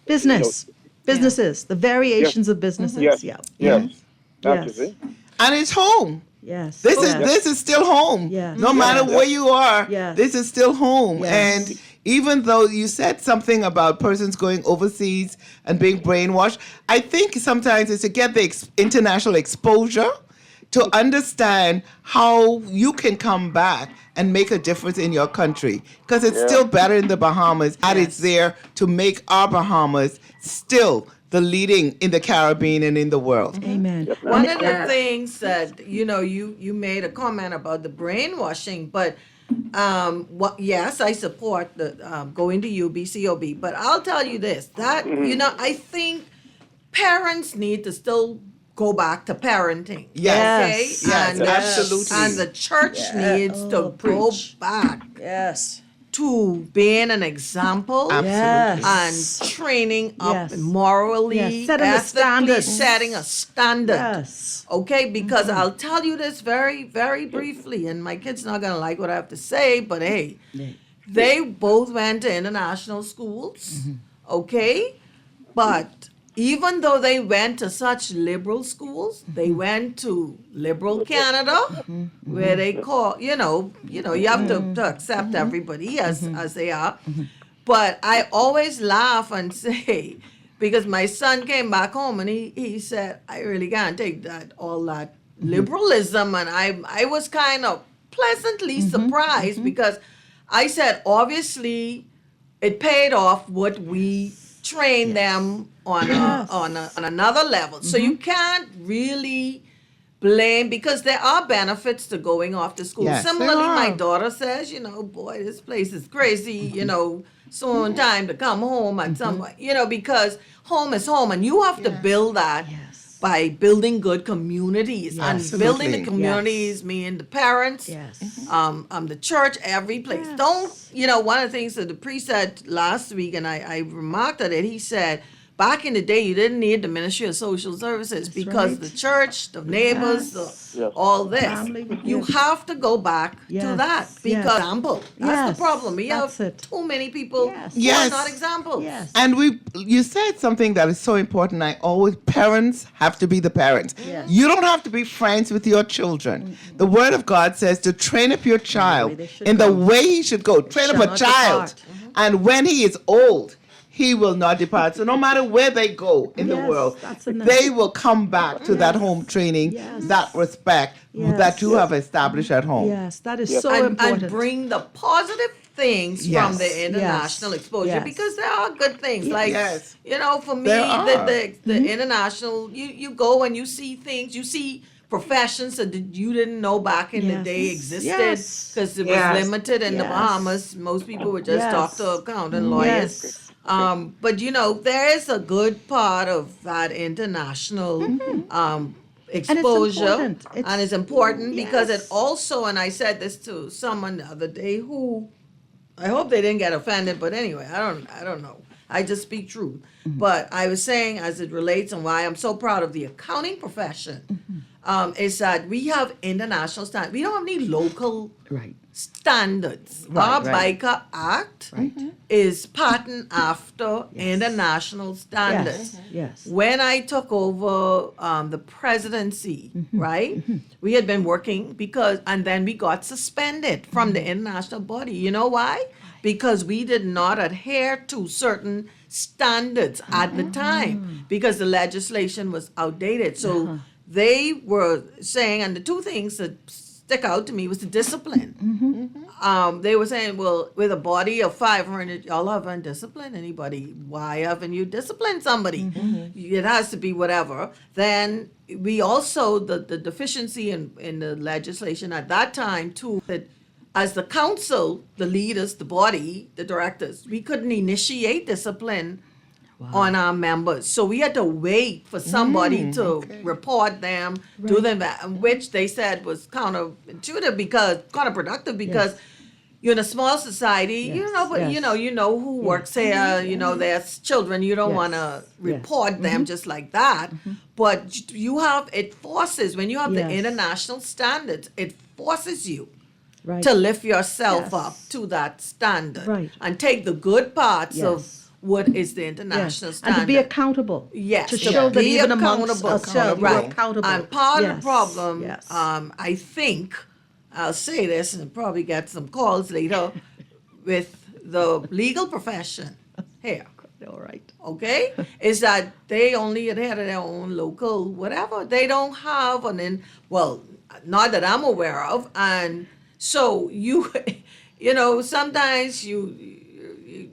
Businesses, the variations of businesses. Yes. That's it. And it's home. Yes. This is still home. No matter where you are, this is still home. Yes. And even though you said something about persons going overseas and being brainwashed, I think sometimes it's to get the international exposure to understand how you can come back and make a difference in your country. Because it's still better in the Bahamas, and it's there to make our Bahamas still the leading in the Caribbean and in the world. Amen. One of the things that, you made a comment about the brainwashing, but yes, I support the going to UBCOB, but I'll tell you this, that, I think parents need to still go back to parenting. Yes. Okay? Yes, absolutely. And the church needs to go back. Yes. To being an example and training up morally, ethically, setting a standard. Yes. Okay, because I'll tell you this very, very briefly, and my kid's not gonna like what I have to say, but hey, they both went to international schools, okay? But even though they went to such liberal schools, they went to liberal Canada, where they call, you have to accept everybody as they are. But I always laugh and say, because my son came back home and he said, I really can't take all that liberalism. And I was kind of pleasantly surprised because I said, obviously, it paid off what we trained them on another level. So you can't really blame, because there are benefits to going off to school. Similarly, my daughter says, boy, this place is crazy, so on time to come home at some point, because home is home, and you have to build that by building good communities. And building the communities, meaning the parents, the church, every place. Don't, one of the things that the priest said last week, and I remarked at it, he said, back in the day, you didn't need the Ministry of Social Services because the church, the neighbors, all this. Family, you have to go back to that. Because example. That's the problem. We have too many people who are not examples. And you said something that is so important. Parents have to be the parents. You don't have to be friends with your children. The Word of God says to train up your child in the way he should go. Train up a child. And when he is old, he will not depart. So no matter where they go in the world, they will come back to that home training, that respect that you have established at home. Yes, that is so important. And bring the positive things from the international exposure, because there are good things. Like, for me, the international, you go and you see things, you see professions that you didn't know back in the day existed because it was limited in the Bahamas. Most people were just doctor, accountant, lawyers. But there is a good part of that international exposure, and it's important because it also, and I said this to someone the other day who, I hope they didn't get offended, but anyway, I don't know. I just speak truth. But I was saying, as it relates and why I'm so proud of the accounting profession, is that we have international standards. We don't have any local standards. Our BICA Act is patterned after international standards. When I took over the presidency, we had been working and then we got suspended from the international body. You know why? Because we did not adhere to certain standards at the time because the legislation was outdated. So they were saying, and the two things that stick out to me was the discipline. They were saying, well, with a body of 500, y'all haven't disciplined anybody. Why haven't you disciplined somebody? It has to be whatever. Then we also, the deficiency in the legislation at that time too, that as the council, the leaders, the body, the directors, we couldn't initiate discipline on our members. So we had to wait for somebody to report them, do them, which they said was counterproductive because you're in a small society, but you know who works here, there's children, you don't want to report them just like that. But it forces, when you have the international standards, it forces you to lift yourself up to that standard and take the good parts of what is the international standard. And to be accountable. Yes. To show that even amongst ourselves, we're right. accountable. And part of the problem, I think, I'll say this and probably get some calls later, with the legal profession here. All right. Okay? Is that they only adhere to their own local whatever. They don't have not that I'm aware of. And so sometimes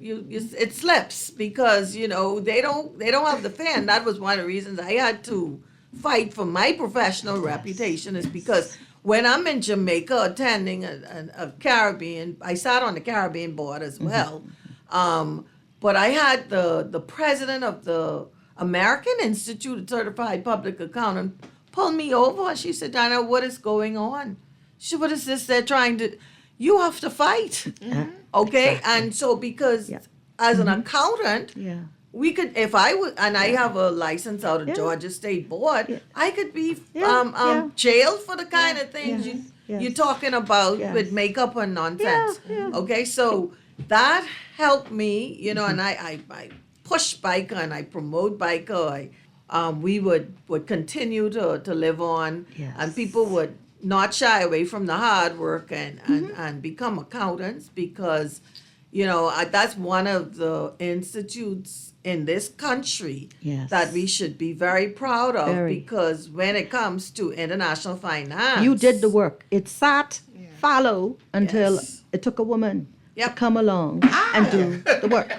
it slips because they don't have the fair. And that was one of the reasons I had to fight for my professional reputation, is because when I'm in Jamaica attending a Caribbean, I sat on the Caribbean board as well. But I had the president of the American Institute of Certified Public Accountant pull me over and she said, "Donna, what is going on?" She said, "What is this they're trying to, you have to fight." Okay? Exactly. And so because as an accountant, we could, if I would, and I have a license out of Georgia State Board, I could be jailed for the kind of things you're talking about with makeup and nonsense. Okay? So that helped me, and I push BICA and I promote BICA. We would continue to live on, and people would not shy away from the hard work and become accountants, because that's one of the institutes in this country that we should be very proud of, because when it comes to international finance, you did the work. It sat fallow until it took a woman to come along and do the work.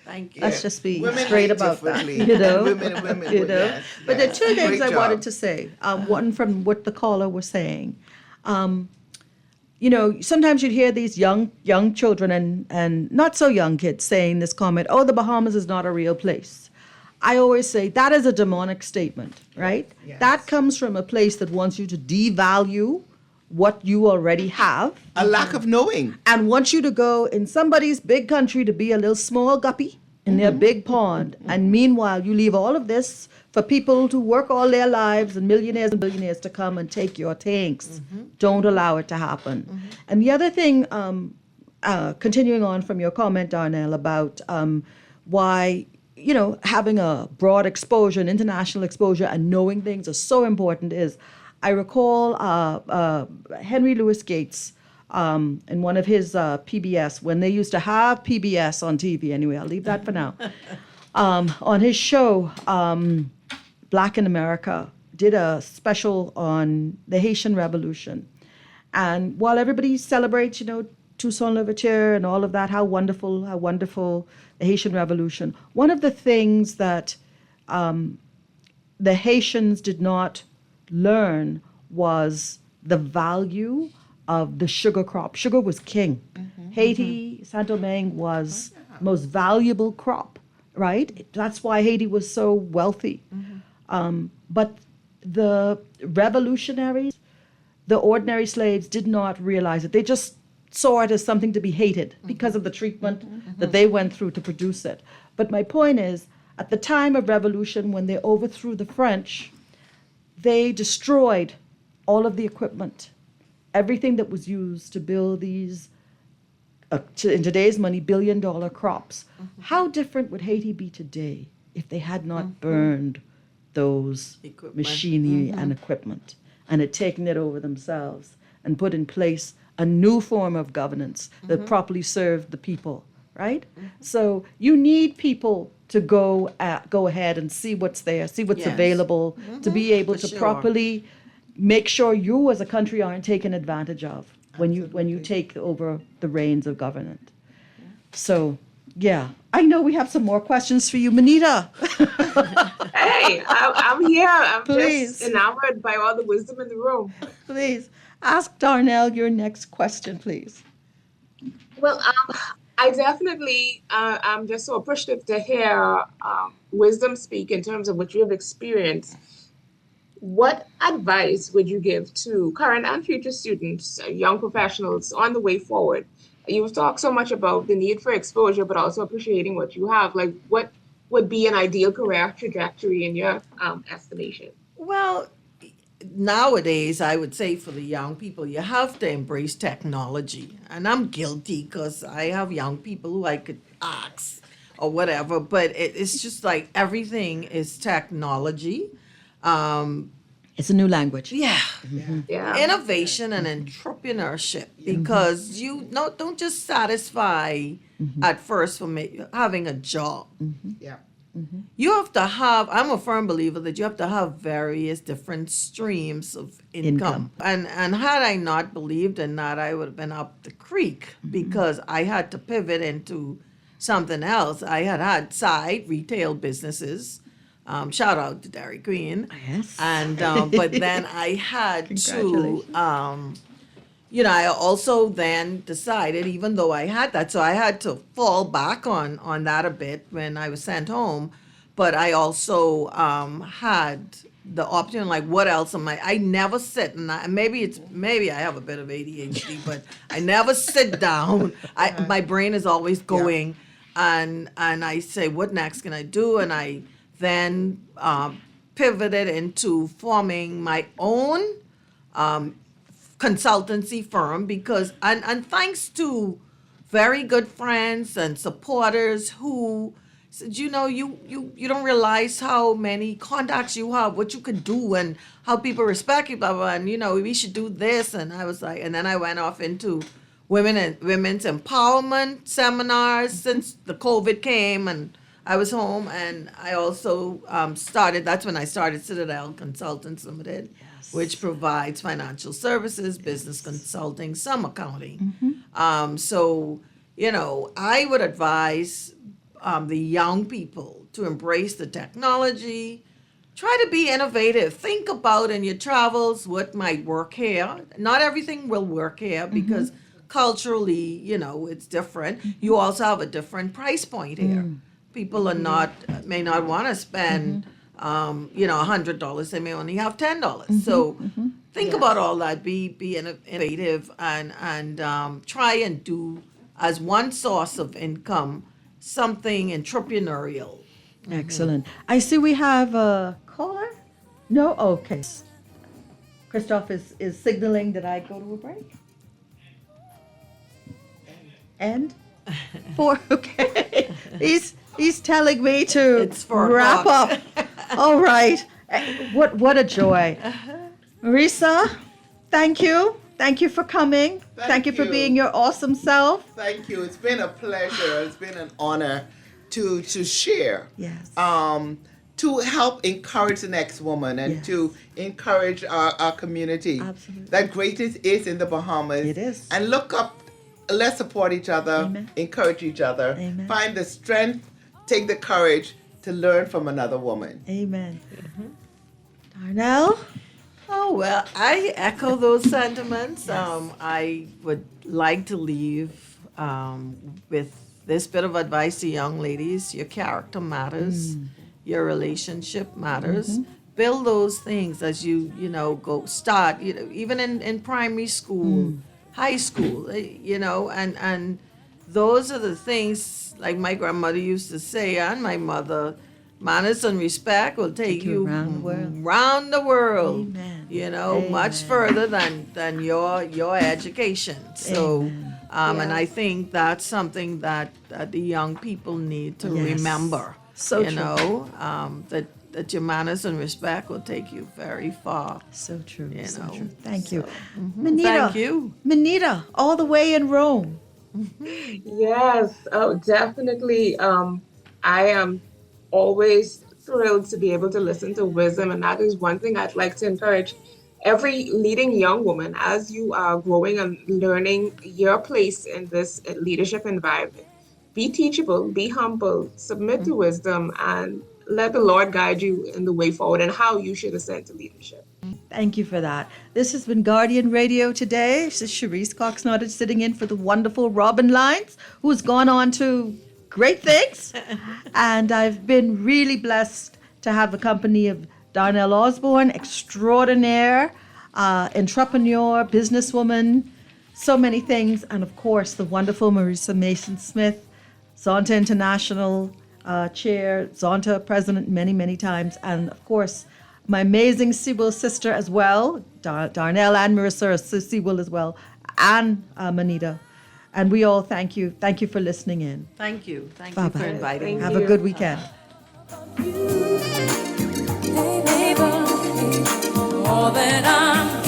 Thank you. Let's just be Women straight hate about that. differently. Women. But there are two things I Great wanted job. to say. One from what the caller was saying. Sometimes you'd hear these young children and not so young kids saying this comment, "Oh, the Bahamas is not a real place." I always say that is a demonic statement, right? Yes. That comes from a place that wants you to devalue what you already have. A lack of knowing. And wants you to go in somebody's big country to be a little small guppy in their big pond. And meanwhile, you leave all of this for people to work all their lives and millionaires and billionaires to come and take your tanks. Don't allow it to happen. And the other thing, continuing on from your comment, Darnell, about why having a broad exposure, an international exposure, and knowing things is so important is, I recall Henry Louis Gates in one of his PBS, when they used to have PBS on TV anyway, I'll leave that for now, on his show, Black in America, did a special on the Haitian Revolution. And while everybody celebrates, Toussaint Louverture and all of that, how wonderful the Haitian Revolution, one of the things that the Haitians did not learn was the value of the sugar crop. Sugar was king. Haiti, Saint Domingue was most valuable crop, right? That's why Haiti was so wealthy. But the revolutionaries, the ordinary slaves did not realize it. They just saw it as something to be hated because of the treatment that they went through to produce it. But my point is, at the time of revolution, when they overthrew the French, they destroyed all of the equipment, everything that was used to build these, in today's money, billion-dollar crops. How different would Haiti be today if they had not burned those machinery and equipment and had taken it over themselves and put in place a new form of governance that properly served the people, right? So you need people to go ahead and see what's there, see what's available, to be able to properly make sure you as a country aren't taken advantage of when you take over the reins of government. So, yeah, I know we have some more questions for you, Manita. Hey, I'm here. I'm Please. just enamored by all the wisdom in the room. Please ask Darnell your next question, please. Well, I definitely, I'm just so appreciative to hear wisdom speak in terms of what you have experienced. What advice would you give to current and future students, young professionals on the way forward? You've talked so much about the need for exposure, but also appreciating what you have. Like, what would be an ideal career trajectory in your estimation? Well, nowadays, I would say for the young people, you have to embrace technology. And I'm guilty because I have young people who I could ask or whatever, but it's just like everything is technology. It's a new language. Yeah. Yeah. Innovation and entrepreneurship, because you don't just satisfy at first for having a job. Yeah. You have to have, I'm a firm believer that you have to have various different streams of income. And had I not believed in that, I would have been up the creek because I had to pivot into something else. I had side retail businesses. Shout out to Dairy Queen. Yes. And but then I had to, I also then decided, even though I had that, so I had to fall back on that a bit when I was sent home. But I also had the option, like, what else am I never sit, and maybe I have a bit of ADHD, but I never sit down. My brain is always going, and I say, what next can I do? And I then pivoted into forming my own consultancy firm because, and thanks to very good friends and supporters who said, you don't realize how many contacts you have, what you can do, and how people respect you, blah, blah, and we should do this. And I was like, and then I went off into women's empowerment seminars since the COVID came and I was home, and I also that's when I started Citadel Consultants Limited, which provides financial services, business consulting, some accounting. So, I would advise the young people to embrace the technology, try to be innovative. Think about in your travels what might work here. Not everything will work here because culturally, it's different. You also have a different price point here. People may not want to spend, $100. They may only have $10. So think about all that. Be innovative and try and do as one source of income something entrepreneurial. Excellent. I see we have a caller. No, okay. Christoph is signaling that I go to a break. And 4. Okay. He's telling me to wrap up. All right. What a joy. Marisa, thank you. Thank you for coming. Thank you for being your awesome self. Thank you. It's been a pleasure. It's been an honor to share. Yes. To help encourage the next woman and to encourage our community. Absolutely. That greatness is in the Bahamas. It is. And look up, let's support each other, encourage each other, find the strength, take the courage to learn from another woman. Amen. Darnell? Oh, Oh, well, I echo those sentiments. I would like to leave with this bit of advice to young ladies. Your character matters. Your relationship matters. Build those things as you go start, even in primary school, high school, and those are the things, like my grandmother used to say, and my mother, manners and respect will take you round the world. Amen. Much further than your education. So, and I think that's something that the young people need to remember. So true. That your manners and respect will take you very far. So true. So true. Thank you. Manita. Thank you. Manita, all the way in Rome. Yes, definitely. I am always thrilled to be able to listen to wisdom, and that is one thing I'd like to encourage every leading young woman as you are growing and learning your place in this leadership environment. Be teachable, be humble, submit to wisdom, and let the Lord guide you in the way forward and how you should ascend to leadership. Thank you for that. This has been Guardian Radio today. This is Cherise Cox-Nottage sitting in for the wonderful Robin Lyons, who's gone on to great things. And I've been really blessed to have the company of Darnell Osborne, extraordinaire, entrepreneur, businesswoman, so many things. And of course, the wonderful Marisa Mason-Smith, Zonta International chair, Zonta president many, many times. And of course, my amazing Sewell sister as well, Darnell and Marissa Sewell as well, and Manita. And we all thank you. Thank you for listening in. Thank you. Thank Bye-bye. you for inviting me. Have a good weekend. All that I'm